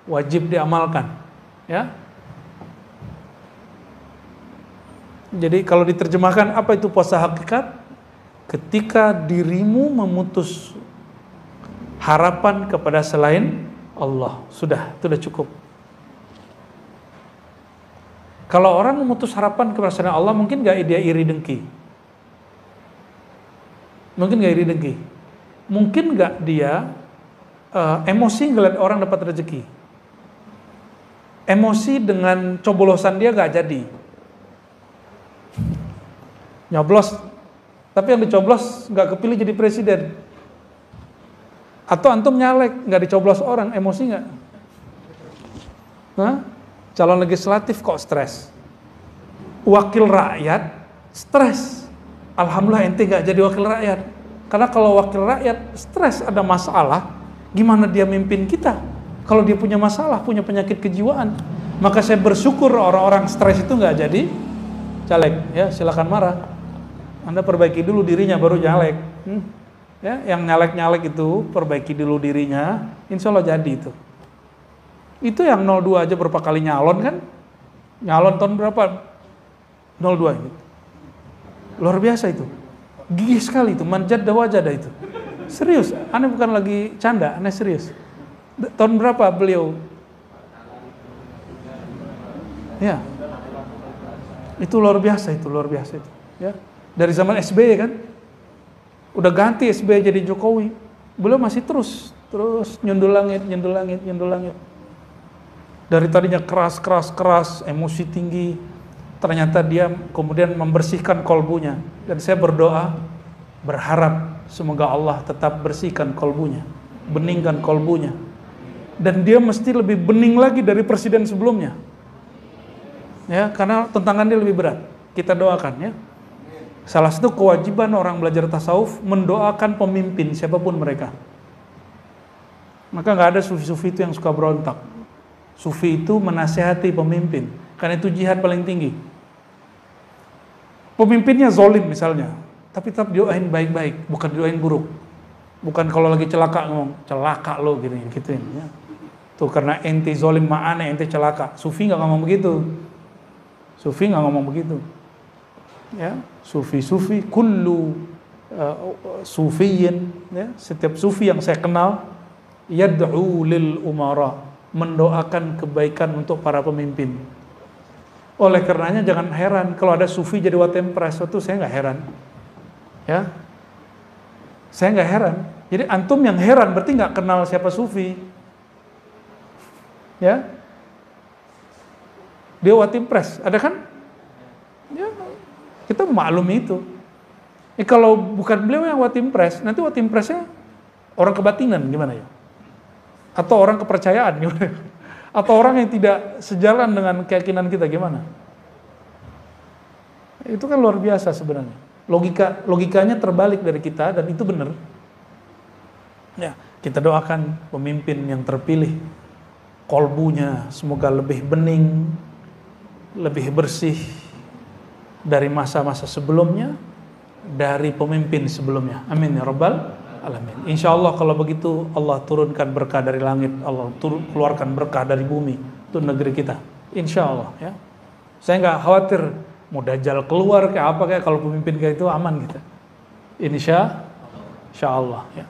wajib diamalkan. Ya. Jadi kalau diterjemahkan, apa itu puasa hakikat? Ketika dirimu memutus harapan kepada selain Allah, sudah, itu sudah cukup. Kalau orang memutus harapan kepada selain Allah, mungkin gak dia iri dengki? Mungkin gak iri dengki? Mungkin gak dia emosi ngeliat orang dapat rezeki? Emosi dengan coblosan dia gak jadi? Nyoblos, tapi yang dicoblos gak kepilih jadi presiden. Atau antum nyalek, gak dicoblos orang, emosi gak? Hah? Calon legislatif kok stres? Wakil rakyat stres. Alhamdulillah ente gak jadi wakil rakyat. Karena kalau wakil rakyat stres, ada masalah, gimana dia mimpin kita? Kalau dia punya masalah, punya penyakit kejiwaan. Maka saya bersyukur orang-orang stres itu gak jadi caleg. Ya, silakan marah. Anda perbaiki dulu dirinya baru nyalek. Ya, yang nyalek-nyalek itu perbaiki dulu dirinya, insya Allah jadi itu. Itu yang 02 aja berapa kali nyalon kan? Nyalon tahun berapa? 02 gitu. Luar biasa itu. Gigih sekali itu, manjadda wajada itu. Serius, aneh bukan lagi canda, aneh serius. Tahun berapa beliau? Ya. Itu luar biasa itu, ya. Dari zaman SBY kan, udah ganti SBY jadi Jokowi, beliau masih terus nyundul langit. Dari tadinya keras, emosi tinggi, ternyata dia kemudian membersihkan kolbunya. Dan saya berdoa, berharap semoga Allah tetap bersihkan kolbunya, beningkan kolbunya. Dan dia mesti lebih bening lagi dari presiden sebelumnya. Ya, karena tantangannya lebih berat. Kita doakan ya. Salah satu kewajiban orang belajar tasawuf mendoakan pemimpin siapapun mereka. Maka nggak ada sufi-sufi itu yang suka berontak. Sufi itu menasehati pemimpin, karena itu jihad paling tinggi. Pemimpinnya zolim misalnya, tapi tetap doain baik-baik, bukan doain buruk. Bukan kalau lagi celaka ngomong, celaka lo gituin. Ya. Tuh karena ente zolim ma'ane, ente celaka. Sufi nggak ngomong begitu. Ya, sufi kullu sufiyin, ya, setiap sufi yang saya kenal yad'u lil umara, mendoakan kebaikan untuk para pemimpin. Oleh karenanya jangan heran kalau ada sufi jadi watempres, itu saya nggak heran. Ya, saya nggak heran. Jadi antum yang heran berarti nggak kenal siapa sufi. Ya, dia watempres, ada kan? Ya, kita maklumi itu. Kalau bukan beliau yang watim-pres, nanti watim-presnya orang kebatinan gimana ya? Atau orang kepercayaan gimana? Atau orang yang tidak sejalan dengan keyakinan kita gimana? Itu kan luar biasa sebenarnya. Logikanya terbalik dari kita dan itu benar. Ya, kita doakan pemimpin yang terpilih, kolbunya semoga lebih bening, lebih bersih dari masa-masa sebelumnya, dari pemimpin sebelumnya. Amin ya rabbal alamin. Insya Allah kalau begitu Allah turunkan berkah dari langit, Allah keluarkan berkah dari bumi untuk negeri kita. Insya Allah ya. Saya nggak khawatir mau dajjal keluar kayak apa kayak, kalau pemimpin kayak itu aman kita. Insya Allah ya.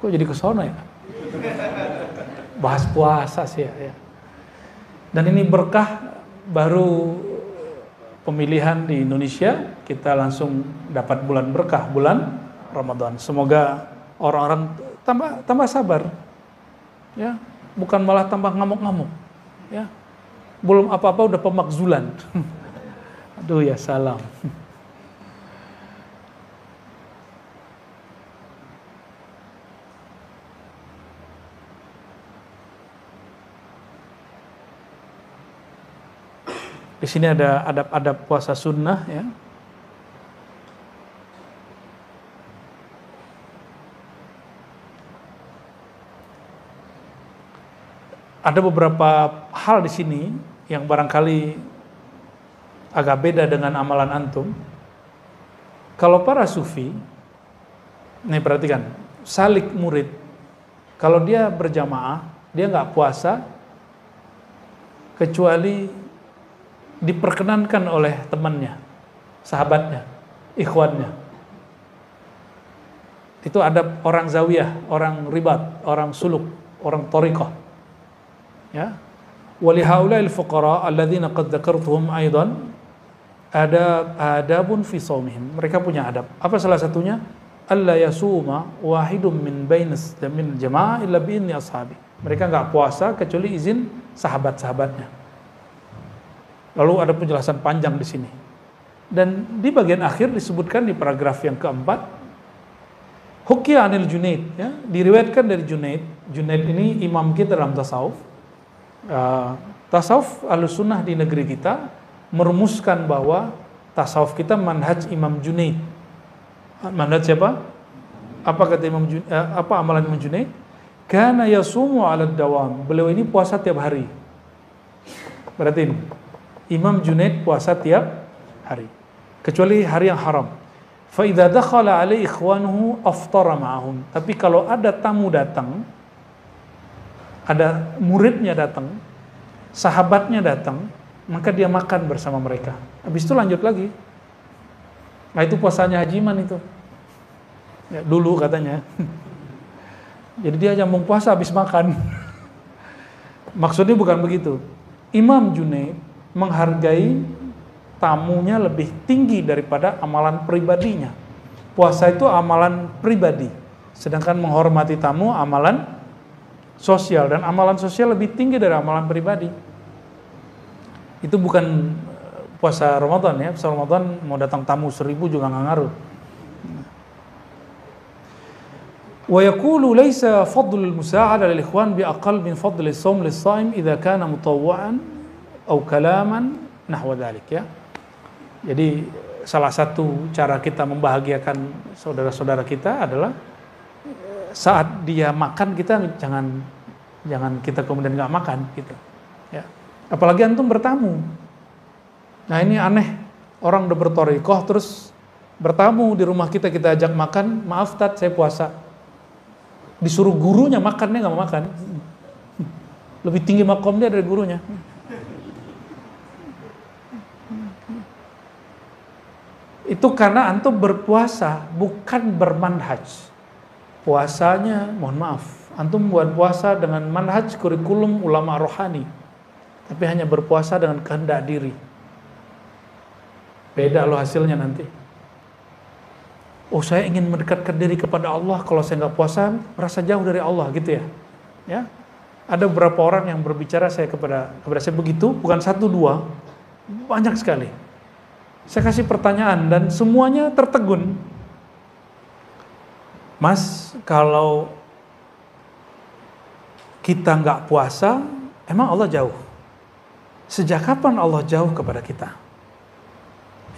Kok jadi kesana ya? Bahas puasa sih ya. Dan ini berkah baru pemilihan di Indonesia, kita langsung dapat bulan berkah, bulan Ramadan. Semoga orang-orang tambah sabar, ya, bukan malah tambah ngamuk-ngamuk, ya. Belum apa-apa udah pemakzulan. Aduh ya salam. Di sini ada adab-adab puasa sunnah ya. Ada beberapa hal di sini yang barangkali agak beda dengan amalan antum. Kalau para sufi, nih perhatikan, salik murid, kalau dia berjamaah, dia nggak puasa, kecuali diperkenankan oleh temannya, sahabatnya, ikhwannya. Itu adab orang zawiyah, orang ribat, orang suluk, orang thariqah. Ya. Walihaula'il fuqara alladzina qad dzakartuhum aidan adabun fi shaumihim. Mereka punya adab. Apa salah satunya? Alla yasuma wahidum min bainas min jamaah illa bi inni ashabi. Mereka enggak puasa kecuali izin sahabat-sahabatnya. Lalu ada penjelasan panjang di sini. Dan di bagian akhir disebutkan di paragraf yang keempat, Hukiya anil Junaid, ya, diriwayatkan dari Junaid. Junaid ini imam kita dalam tasawuf. Tasawuf Ahlussunnah di negeri kita merumuskan bahwa tasawuf kita manhaj Imam Junaid. Manhaj siapa? Apa kata Imam Junaid? Apa amalan Imam Junaid? Kana yasumu 'ala dawam. Beliau ini puasa tiap hari. Berarti ini Imam Junaid puasa tiap hari, kecuali hari yang haram. Fa idza dakhala 'alaihi ikhwanuhu aftara ma'ahum. Tapi kalau ada tamu datang, ada muridnya datang, sahabatnya datang, maka dia makan bersama mereka. Habis itu lanjut lagi. Nah itu puasanya Haji Iman itu. Ya, dulu katanya. Jadi dia nyambung puasa habis makan. Maksudnya bukan begitu. Imam Junaid menghargai tamunya lebih tinggi daripada amalan pribadinya. Puasa itu amalan pribadi, sedangkan menghormati tamu amalan sosial, dan amalan sosial lebih tinggi dari amalan pribadi. Itu bukan puasa Ramadan ya. Puasa Ramadan mau datang tamu 1000 juga nggak ngaruh. Wa yaqulu laisa fadlul musa'ada lil ikhwan bi aqall min fadli shaum lis shaim idza kana mutawwa'an aw kalaman nahwa dzalik ya. Jadi salah satu cara kita membahagiakan saudara-saudara kita adalah saat dia makan kita jangan kita kemudian nggak makan gitu ya. Apalagi antum bertamu. Nah ini aneh, orang udah berthariqah terus bertamu di rumah kita ajak makan, maaf Tat saya puasa, disuruh gurunya makan, dia nggak mau makan. Lebih tinggi makomnya dari gurunya. Itu karena antum berpuasa bukan bermanhaj. Puasanya, mohon maaf, antum buat puasa dengan manhaj kurikulum ulama rohani, tapi hanya berpuasa dengan kehendak diri. Beda loh hasilnya nanti. Oh saya ingin mendekatkan diri kepada Allah, kalau saya nggak puasa merasa jauh dari Allah gitu ya. Ya, ada beberapa orang yang berbicara kepada saya begitu, bukan satu dua, banyak sekali. Saya kasih pertanyaan dan semuanya tertegun. Mas, kalau kita nggak puasa, emang Allah jauh? Sejak kapan Allah jauh kepada kita?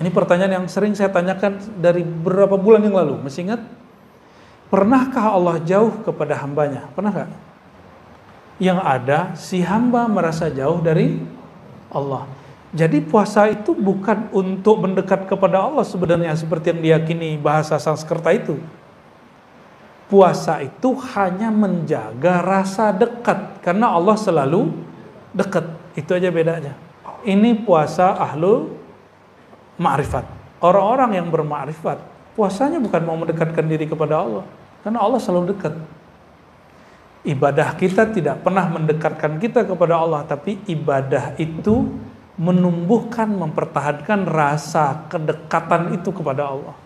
Ini pertanyaan yang sering saya tanyakan dari beberapa bulan yang lalu. Masih ingat? Pernahkah Allah jauh kepada hambanya? Pernah nggak? Yang ada, si hamba merasa jauh dari Allah. Jadi puasa itu bukan untuk mendekat kepada Allah sebenarnya, seperti yang diyakini bahasa Sanskerta itu. Puasa itu hanya menjaga rasa dekat, karena Allah selalu dekat. Itu aja bedanya. Ini puasa ahlu ma'rifat. Orang-orang yang bermakrifat, puasanya bukan mau mendekatkan diri kepada Allah, karena Allah selalu dekat. Ibadah kita tidak pernah mendekatkan kita kepada Allah, tapi ibadah itu menumbuhkan, mempertahankan rasa kedekatan itu kepada Allah.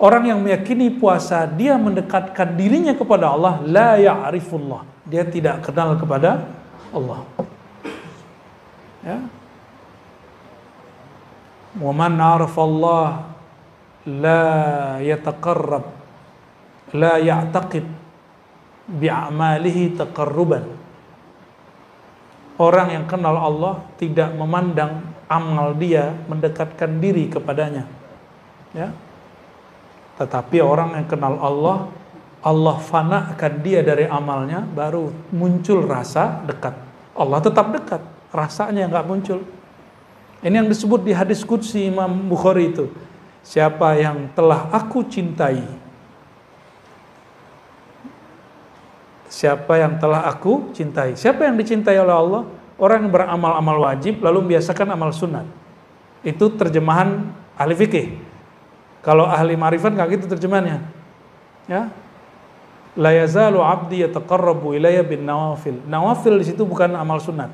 Orang yang meyakini puasa dia mendekatkan dirinya kepada Allah, la ya'rifullah, dia tidak kenal kepada Allah. Ya. Wa man 'arafa Allah la yataqarrab, la ya'taqid bi'amalihi taqarruban. Orang yang kenal Allah tidak memandang amal dia mendekatkan diri kepadanya. Ya. Tetapi orang yang kenal Allah, Allah fanakan dia dari amalnya, baru muncul rasa dekat. Allah tetap dekat, rasanya nggak muncul. Ini yang disebut di hadis qudsi Imam Bukhari itu. Siapa yang telah aku cintai, siapa yang telah aku cintai. Siapa yang dicintai oleh Allah? Orang yang beramal-amal wajib lalu membiasakan amal sunat. Itu terjemahan ahli fikih. Kalau ahli ma'rifat nggak gitu terjemahannya. Ya. La yazalu 'abdi yataqarrabu ilayya bin nawafil. Nawafil di situ bukan amal sunat.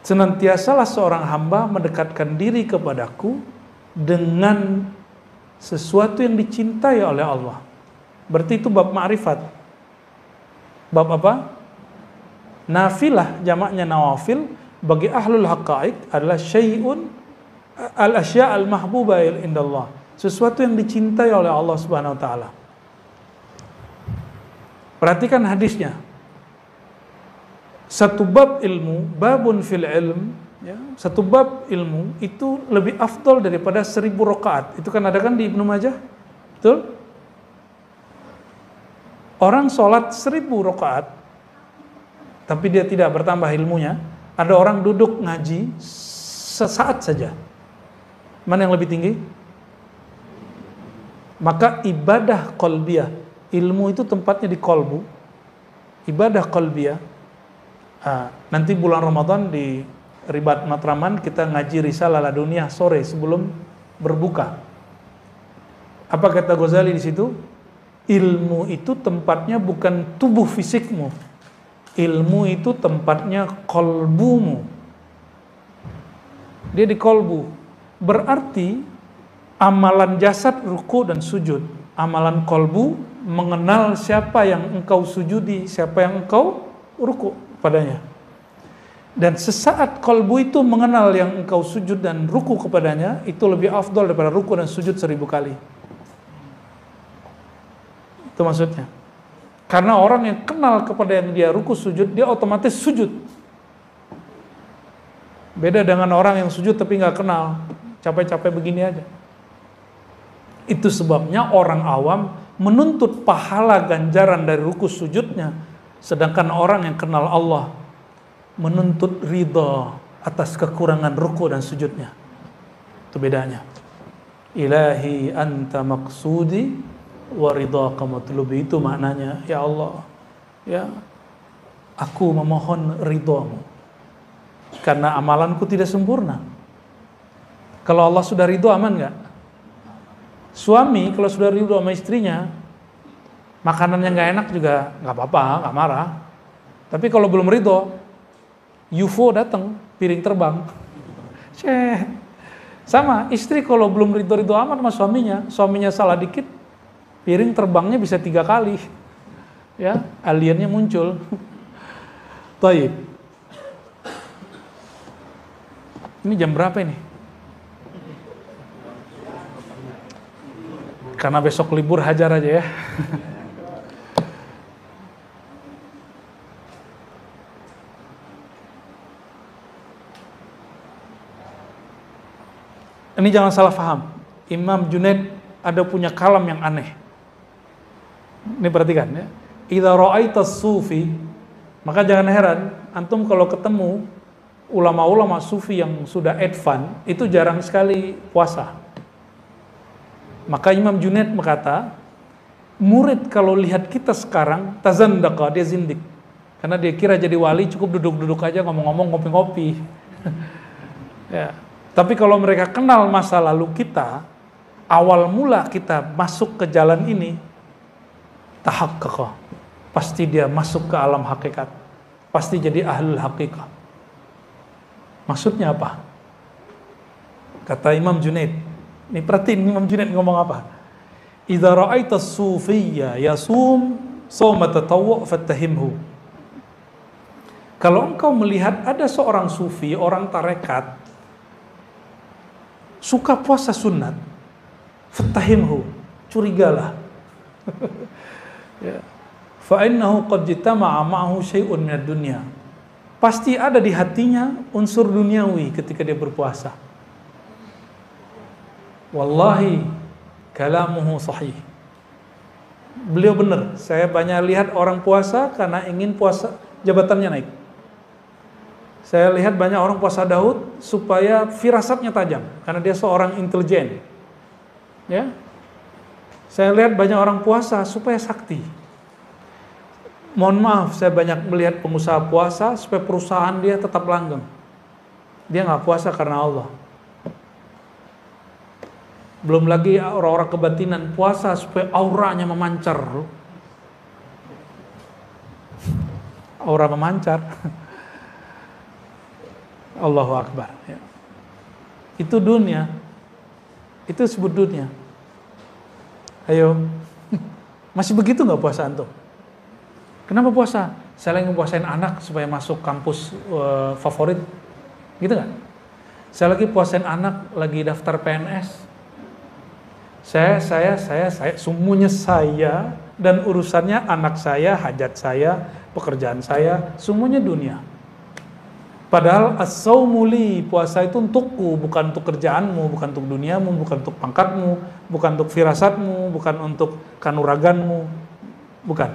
Senantiasalah seorang hamba mendekatkan diri kepadaku dengan sesuatu yang dicintai oleh Allah. Berarti itu bab ma'rifat. Bab apa? Nafilah, jamaknya nawafil, bagi ahlul haqa'iq adalah syai'un al-asya' al-mahbuba indallah. Sesuatu yang dicintai oleh Allah Subhanahu wa taala. Perhatikan hadisnya. Satu bab ilmu, babun fil ilm, ya, satu bab ilmu itu lebih afdal daripada 1000 rakaat. Itu kan ada kan di Ibnu Majah? Betul? Orang sholat 1000 rakaat, tapi dia tidak bertambah ilmunya. Ada orang duduk ngaji sesaat saja. Mana yang lebih tinggi? Maka ibadah qalbiyah, ilmu itu tempatnya di kolbu. Ibadah qalbiyah. Nanti bulan Ramadan di Ribat Matraman kita ngaji Risalah Laduniyah sore sebelum berbuka. Apa kata Ghazali di situ? Ilmu itu tempatnya bukan tubuh fisikmu. Ilmu itu tempatnya kolbumu. Dia di kolbu. Berarti amalan jasad ruku dan sujud. Amalan kolbu mengenal siapa yang engkau sujudi, siapa yang engkau ruku padanya. Dan sesaat kolbu itu mengenal yang engkau sujud dan ruku kepadanya, itu lebih afdal daripada ruku dan sujud 1000 kali. Itu maksudnya. Karena orang yang kenal kepada yang dia ruku sujud, dia otomatis sujud. Beda dengan orang yang sujud tapi nggak kenal, capek-capek begini aja. Itu sebabnya orang awam menuntut pahala ganjaran dari ruku sujudnya, sedangkan orang yang kenal Allah menuntut ridha atas kekurangan ruku dan sujudnya. Itu bedanya. Ilahi anta maqsudi wa ridhaka matlubi, itu maknanya. Ya Allah, ya, aku memohon ridhamu karena amalanku tidak sempurna. Kalau Allah sudah ridho, aman nggak? Suami kalau sudah ridho sama istrinya, makanannya nggak enak juga nggak apa-apa, nggak marah. Tapi kalau belum ridho, UFO datang, piring terbang. Sama istri kalau belum ridho amat sama suaminya salah dikit, piring terbangnya bisa 3 kali. Ya, aliennya muncul. Taib. Ini jam berapa ini? Karena besok libur, hajar aja ya. Ini jangan salah paham. Imam Junaid ada punya kalam yang aneh. Ini perhatikan ya. Idza ra'aitas sufi, maka jangan heran antum kalau ketemu ulama-ulama sufi yang sudah advance, itu jarang sekali puasa. Maka Imam Junaid berkata, murid kalau lihat kita sekarang tazandaqa, dia zindik. Karena dia kira jadi wali cukup duduk-duduk aja, ngomong-ngomong, ngopi-ngopi. Ya. Tapi kalau mereka kenal masa lalu kita, awal mula kita masuk ke jalan ini, tahaqqaqa, pasti dia masuk ke alam hakikat, pasti jadi ahlul haqiqah. Maksudnya apa? Kata Imam Junaid, ini perhatiin Imam Junaid ngomong apa? Idza ra'aita as-sufiyya yasum shauma tatawwu' fattahimhu. Kalau engkau melihat ada seorang sufi, orang tarekat, suka puasa sunat, fattahimhu, curigalah. Ya. Fa innahu qad jitama'a ma'ahu syai'un minad dunya. pasti ada di hatinya unsur duniawi ketika dia berpuasa. Wallahi kalamuhu sahih. Beliau benar. Saya banyak lihat orang puasa karena ingin puasa jabatannya naik. Saya lihat banyak orang puasa Daud supaya firasatnya tajam karena dia seorang intelijen. Ya. Saya lihat banyak orang puasa supaya sakti. Mohon maaf, saya banyak melihat pengusaha puasa supaya perusahaan dia tetap langgeng. Dia nggak puasa karena Allah. Belum lagi orang-orang kebatinan puasa supaya auranya memancar. Aura memancar. Allahu Akbar. Ya. Itu dunia. Itu sebut dunia. Ayo. Masih begitu nggak puasa antum? Kenapa puasa? Saya lagi puasain anak supaya masuk kampus favorit. Gitu nggak? Saya lagi puasain anak lagi daftar PNS. Saya semuanya saya dan urusannya anak saya, hajat saya, pekerjaan saya, semuanya dunia. Padahal as-saumuli, puasa itu untukku, bukan untuk kerjaanmu, bukan untuk duniamu, bukan untuk pangkatmu, bukan untuk firasatmu, bukan untuk kanuraganmu, bukan.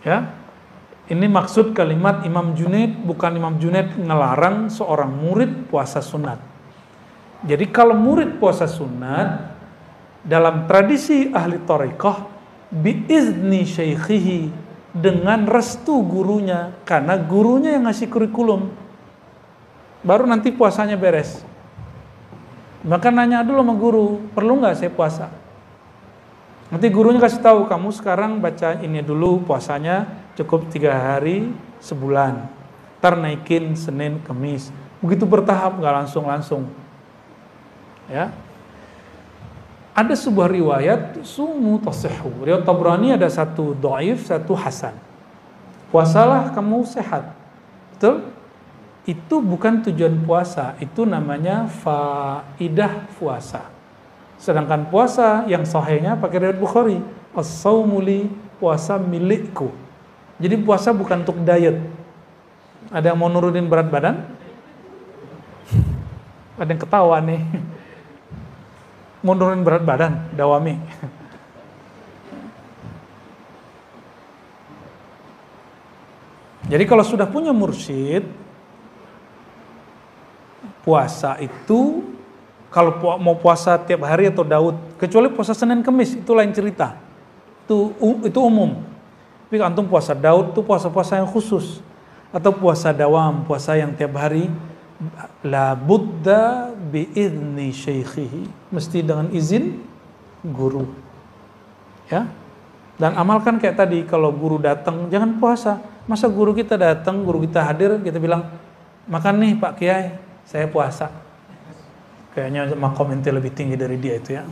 Ya, ini maksud kalimat Imam Junaid, bukan Imam Junaid ngelarang seorang murid puasa sunat. Jadi kalau murid puasa sunat, dalam tradisi ahli thariqah, biizni syaikhihi, dengan restu gurunya, karena gurunya yang ngasih kurikulum, baru nanti puasanya beres. Maka nanya dulu sama guru, perlu nggak saya puasa? Nanti gurunya kasih tahu, kamu sekarang baca ini dulu, puasanya cukup 3 hari sebulan, ntar naikin Senin, Kamis, begitu bertahap, nggak langsung. Ya. Ada sebuah riwayat sumu tasihhu. Riwayat Tabrani ada satu dhaif, satu hasan. Puasalah kamu sehat. Betul? Itu bukan tujuan puasa, itu namanya faidah puasa. Sedangkan puasa yang sahihnya pakai riwayat Bukhari, as-saumu li, puasa milikku. Jadi puasa bukan untuk diet. Ada yang mau nurunin berat badan? Ada yang ketawa nih. Mau nurunin berat badan, dawami. Jadi kalau sudah punya mursyid, puasa itu, kalau mau puasa tiap hari atau Daud, kecuali puasa Senin Kemis, itu lain cerita. Itu umum. Tapi antum puasa Daud itu puasa-puasa yang khusus. Atau puasa dawam, puasa yang tiap hari, la budda bi'izni syaikhihi, mesti dengan izin guru. Ya. Dan amalkan kayak tadi, kalau guru datang jangan puasa. Masa guru kita datang, guru kita hadir, kita bilang, "Makan nih Pak Kiai, saya puasa." Kayaknya makom ente lebih tinggi dari dia itu ya.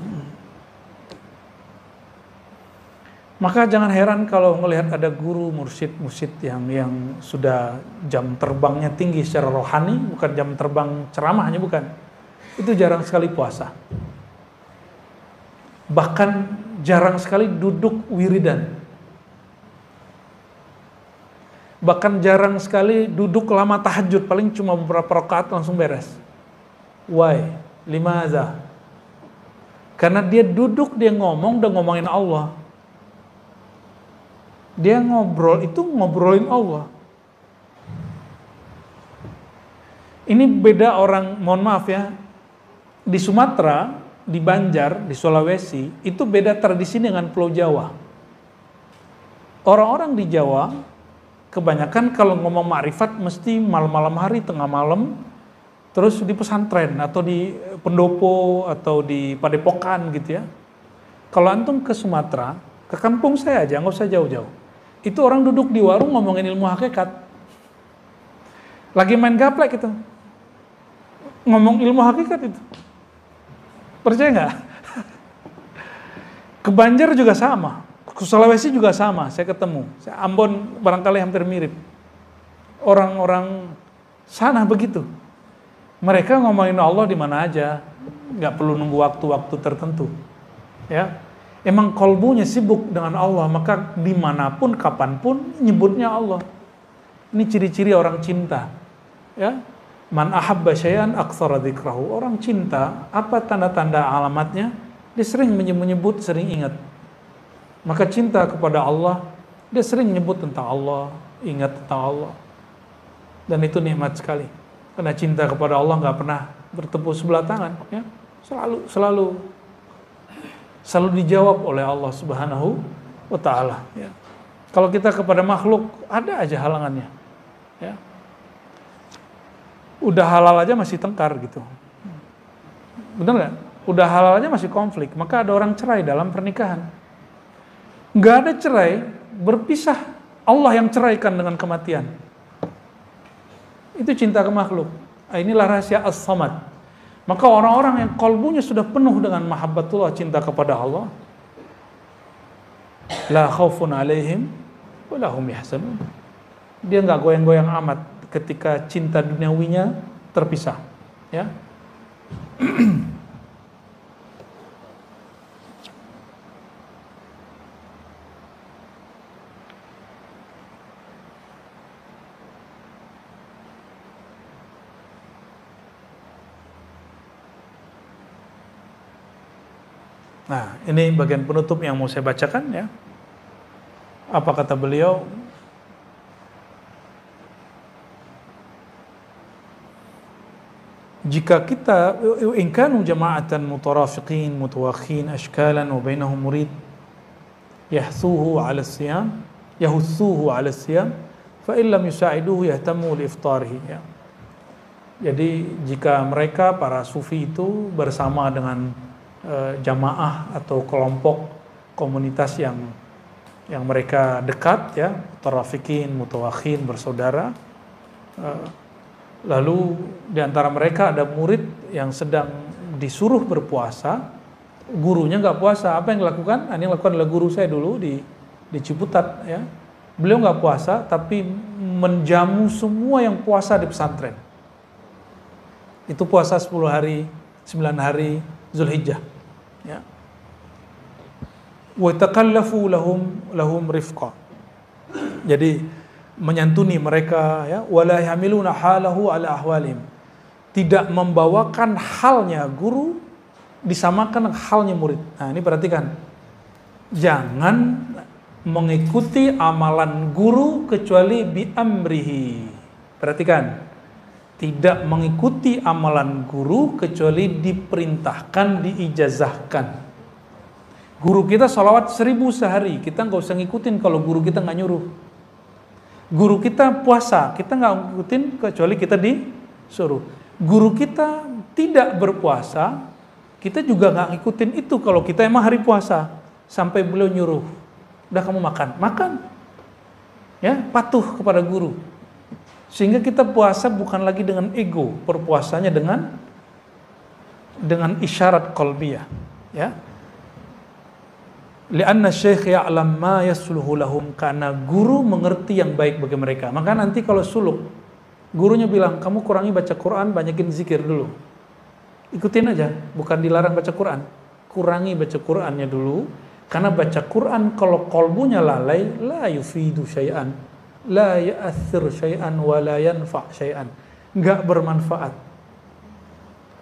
Maka jangan heran kalau melihat ada guru mursyid yang sudah jam terbangnya tinggi secara rohani, bukan jam terbang ceramahnya, bukan. Itu jarang sekali puasa. Bahkan jarang sekali duduk wiridan. Bahkan jarang sekali duduk lama tahajud, paling cuma beberapa rakaat langsung beres. Why? Limaza? Karena dia duduk, dia ngomong, udah ngomongin Allah. Dia ngobrol, itu ngobrolin Allah. Ini beda orang, mohon maaf ya, di Sumatera, di Banjar, di Sulawesi, itu beda tradisi dengan Pulau Jawa. Orang-orang di Jawa, kebanyakan kalau ngomong makrifat, mesti malam-malam hari, tengah malam, terus di pesantren, atau di pendopo, atau di padepokan gitu ya. Kalau antum ke Sumatera, ke kampung saya aja, nggak usah jauh-jauh. Itu orang duduk di warung ngomongin ilmu hakikat. Lagi main gaplek itu. Ngomong ilmu hakikat itu. Percaya nggak? Ke Banjar juga sama. Ke Sulawesi juga sama, saya ketemu. Ambon barangkali hampir mirip. Orang-orang sana begitu. Mereka ngomongin Allah di mana aja. Nggak perlu nunggu waktu-waktu tertentu. Ya. Emang kolbunya sibuk dengan Allah, maka dimanapun, kapanpun nyebutnya Allah. Ini ciri-ciri orang cinta. Ya. Man ahabba syai'an aktsara dzikrahu. Orang cinta, apa tanda-tanda alamatnya? Dia sering menyebut, sering ingat. Maka cinta kepada Allah, dia sering menyebut tentang Allah, ingat tentang Allah. Dan itu nikmat sekali. Karena cinta kepada Allah nggak pernah bertepuk sebelah tangan, ya. Selalu dijawab oleh Allah Subhanahu wa taala, ya. Kalau kita kepada makhluk ada aja halangannya, ya. Udah halal aja masih tengkar gitu. Benar nggak? Udah halal aja masih konflik. Maka ada orang cerai dalam pernikahan. Nggak ada cerai, berpisah. Allah yang ceraikan dengan kematian. Itu cinta ke makhluk. Inilah rahasia as-samad. Maka orang-orang yang kalbunya sudah penuh dengan mahabbatullah, cinta kepada Allah, la khaufun alaihim wa lahum yahzanun. Dia nggak goyang-goyang amat ketika cinta duniawinya terpisah, ya. Nah, ini bagian penutup yang mau saya bacakan, ya. Apa kata beliau? Jika kita in kanu jama'atan mutarafiqin mutawakhin ashkalan wa bainahum murid yahsuhu 'ala as-siyam fa in lam yusa'iduhu yahtamu li iftarihi, ya. Jadi jika mereka para sufi itu bersama dengan jamaah atau kelompok komunitas yang mereka dekat, ya, mutarafiqin mutawakhin, bersaudara, lalu di antara mereka ada murid yang sedang disuruh berpuasa, gurunya nggak puasa. Apa yang dilakukan? Ini yang dilakukan adalah guru saya dulu di Ciputat, ya. Beliau nggak puasa, tapi menjamu semua yang puasa di pesantren. Itu puasa 10 hari, 9 hari Zulhijjah, ya. Wa takallafu lahum rifqa. Jadi menyantuni mereka, ya, wala yamiluna halahu ala ahwalim. Tidak membawakan halnya guru disamakan dengan halnya murid. Nah, ini perhatikan. Jangan mengikuti amalan guru kecuali bi amrihi. Perhatikan. Tidak mengikuti amalan guru kecuali diperintahkan, diijazahkan. Guru kita sholawat 1000 sehari, kita nggak usah ngikutin kalau guru kita nggak nyuruh. Guru kita puasa, kita nggak ngikutin kecuali kita disuruh. Guru kita tidak berpuasa, kita juga nggak ngikutin itu kalau kita emang hari puasa. Sampai beliau nyuruh, udah kamu makan, ya, patuh kepada guru. Sehingga kita puasa bukan lagi dengan ego, berpuasanya dengan isyarat qalbiyah, ya. Lianna syekh ya'lam ma yasluhu lahum, karena guru mengerti yang baik bagi mereka. Maka nanti kalau suluk, gurunya bilang, kamu kurangi baca Quran, banyakin zikir dulu. Ikutin aja, bukan dilarang baca Quran. Kurangi baca Qurannya dulu, karena baca Quran kalau kolbunya lalai, la yufidu syai'an, la ya'athir syai'an, wa la yanfa' syai'an. Nggak bermanfaat.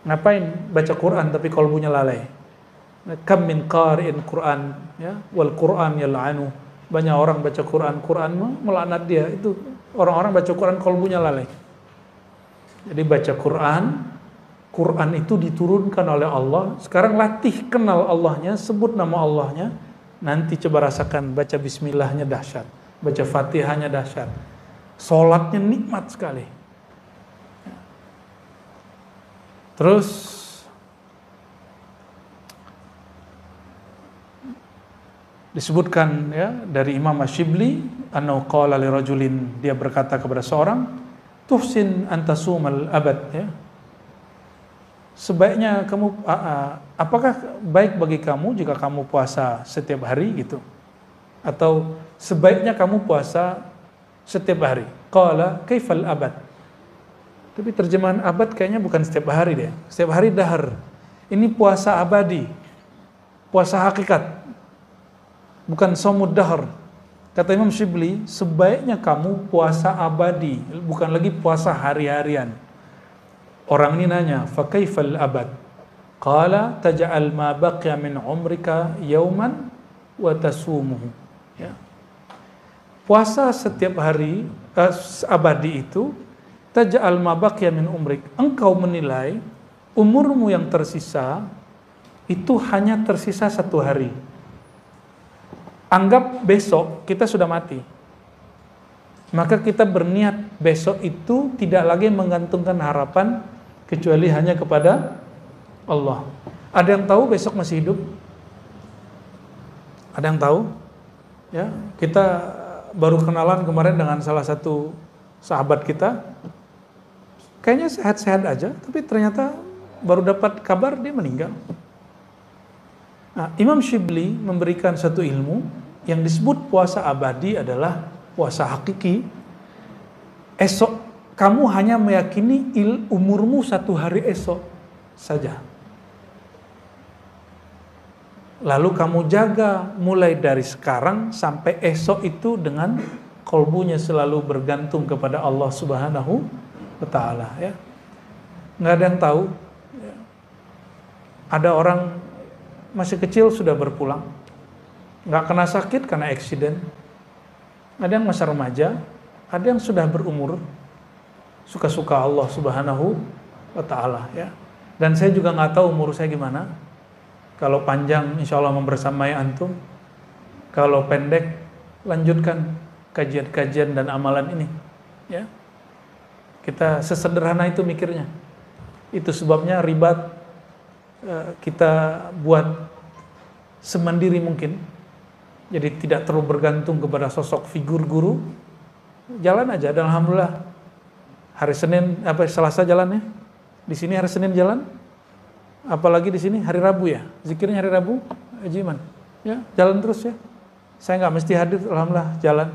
Ngapain baca Quran tapi kolbunya lalai? Kam min qari'in Quran, ya, wal Quran yal'anu. Banyak orang baca Quran melaknat dia. Itu orang-orang baca Quran kolbunya lalai. Jadi baca Quran itu diturunkan oleh Allah. Sekarang latih kenal Allahnya, sebut nama Allahnya. Nanti coba rasakan baca bismillahnya dahsyat, baca Fatihahnya dahsyat. Salatnya nikmat sekali. Terus disebutkan, ya, dari Imam Ash-Shibli, annahu qala li rajulin, dia berkata kepada seorang, tuhsin antasumal abad, ya. Sebaiknya kamu apakah baik bagi kamu jika kamu puasa setiap hari gitu? Atau sebaiknya kamu puasa setiap hari? Qala kaifal abad? Tapi terjemahan abad kayaknya bukan setiap hari deh. Setiap hari dahar. Ini puasa abadi. Puasa hakikat. Bukan somud dahar, Kata Imam Shibli, sebaiknya kamu puasa abadi, bukan lagi puasa hari-harian. Orang ini nanya, fa kaifal abad? Qala taj'al ma baqiya min umrika yauman wa tasumuhu. Ya. Puasa setiap hari abadi itu taj'al ma baqiya min umrik. Engkau menilai umurmu yang tersisa itu hanya tersisa 1 hari. Anggap besok kita sudah mati. Maka kita berniat besok itu tidak lagi menggantungkan harapan kecuali hanya kepada Allah. Ada yang tahu besok masih hidup? Ada yang tahu? Ya, kita baru kenalan kemarin dengan salah satu sahabat kita. Kayaknya sehat-sehat aja, tapi ternyata baru dapat kabar dia meninggal. Nah, Imam Shibli memberikan satu ilmu yang disebut puasa abadi adalah puasa hakiki. Esok kamu hanya meyakini umurmu 1 hari esok saja. Lalu kamu jaga mulai dari sekarang sampai esok itu dengan kolbunya selalu bergantung kepada Allah Subhanahu wa Ta'ala. Ya. Nggak ada yang tahu. Ada orang masih kecil sudah berpulang, nggak kena sakit karena eksiden. Ada yang masa remaja, ada yang sudah berumur, suka-suka Allah Subhanahu wa Ta'ala. Ya. Dan saya juga nggak tahu umur saya gimana. Kalau panjang, insya Allah membersamai antum. Kalau pendek, lanjutkan kajian-kajian dan amalan ini. Ya, kita sesederhana itu mikirnya. Itu sebabnya ribat kita buat semandiri mungkin. Jadi tidak terlalu bergantung kepada sosok figur guru. Jalan aja. Dan alhamdulillah hari Senin Selasa jalannya. Di sini hari Senin jalan. Apalagi di sini hari Rabu ya. Zikirnya hari Rabu, Ajiman. Ya, jalan terus ya. Saya nggak mesti hadir, alhamdulillah jalan.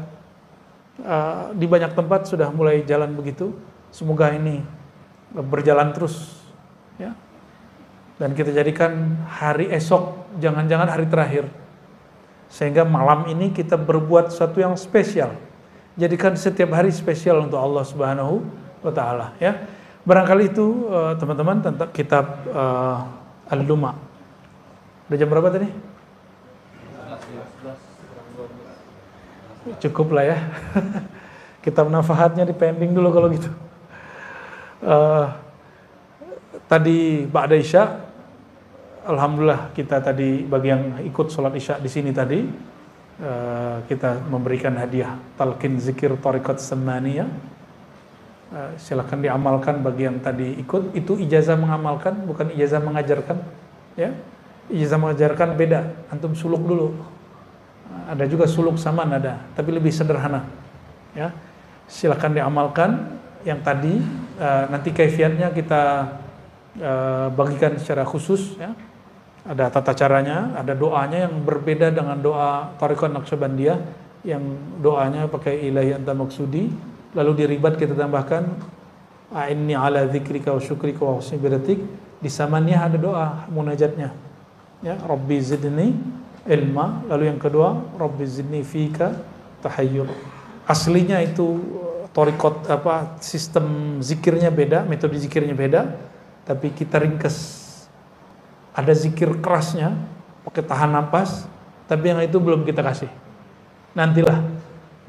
Di banyak tempat sudah mulai jalan begitu. Semoga ini berjalan terus ya. Dan kita jadikan hari esok jangan-jangan hari terakhir. Sehingga malam ini kita berbuat sesuatu yang spesial. Jadikan setiap hari spesial untuk Allah Subhanahu wa Ta'ala ya. Barangkali itu teman-teman tentang kitab Al-Luma. Udah jam berapa tadi? Cukup lah ya. Kitab Nafahatnya dipending dulu kalau gitu. Tadi Ba'da Isya, alhamdulillah kita tadi bagi yang ikut sholat Isya di sini tadi, kita memberikan hadiah talqin zikir Thariqat Samaniyah. Silakan diamalkan bagi yang tadi ikut. Itu ijazah mengamalkan, bukan ijazah mengajarkan ya. Ijazah mengajarkan beda, antum suluk dulu. Ada juga suluk saman ada, tapi lebih sederhana ya. Silakan diamalkan yang tadi. Nanti kaifiatnya kita bagikan secara khusus ya. Ada tata caranya, ada doanya yang berbeda dengan doa Thariqat Naqsyabandiyah yang doanya pakai ilahi anta maksudi. Lalu di ribat kita tambahkan a'inni ala dzikrika wa syukrika wa husni ibadatik. Di samannya ada doa munajatnya ya, Rabbi zidni ilma. Lalu yang kedua, Rabbi zidni fika tahayyur. Aslinya itu thariqat sistem zikirnya beda, metode zikirnya beda, tapi kita ringkas. Ada zikir kerasnya pakai tahan napas, tapi yang itu belum kita kasih. Nantilah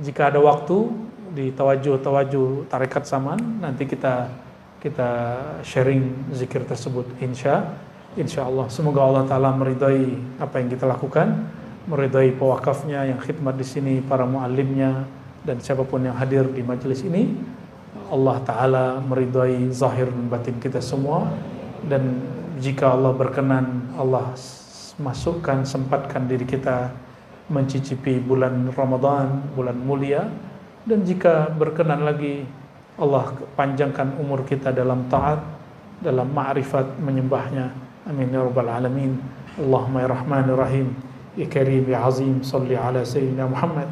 jika ada waktu di tawajuh tarekat saman, nanti kita sharing zikir tersebut insya Allah. Semoga Allah Ta'ala meridai apa yang kita lakukan, meridai pewakafnya yang khidmat di sini, para muallimnya dan siapapun yang hadir di majelis ini. Allah Ta'ala meridai zahir dan batin kita semua, dan jika Allah berkenan, Allah masukkan, sempatkan diri kita mencicipi bulan Ramadan, bulan mulia. Dan jika berkenan lagi, Allah panjangkan umur kita dalam taat, dalam ma'rifat menyembahnya. Amin ya rabbal alamin. Allahumma ya rahmanir rahim, ya karim ya azim, salli ala sayyidina Muhammad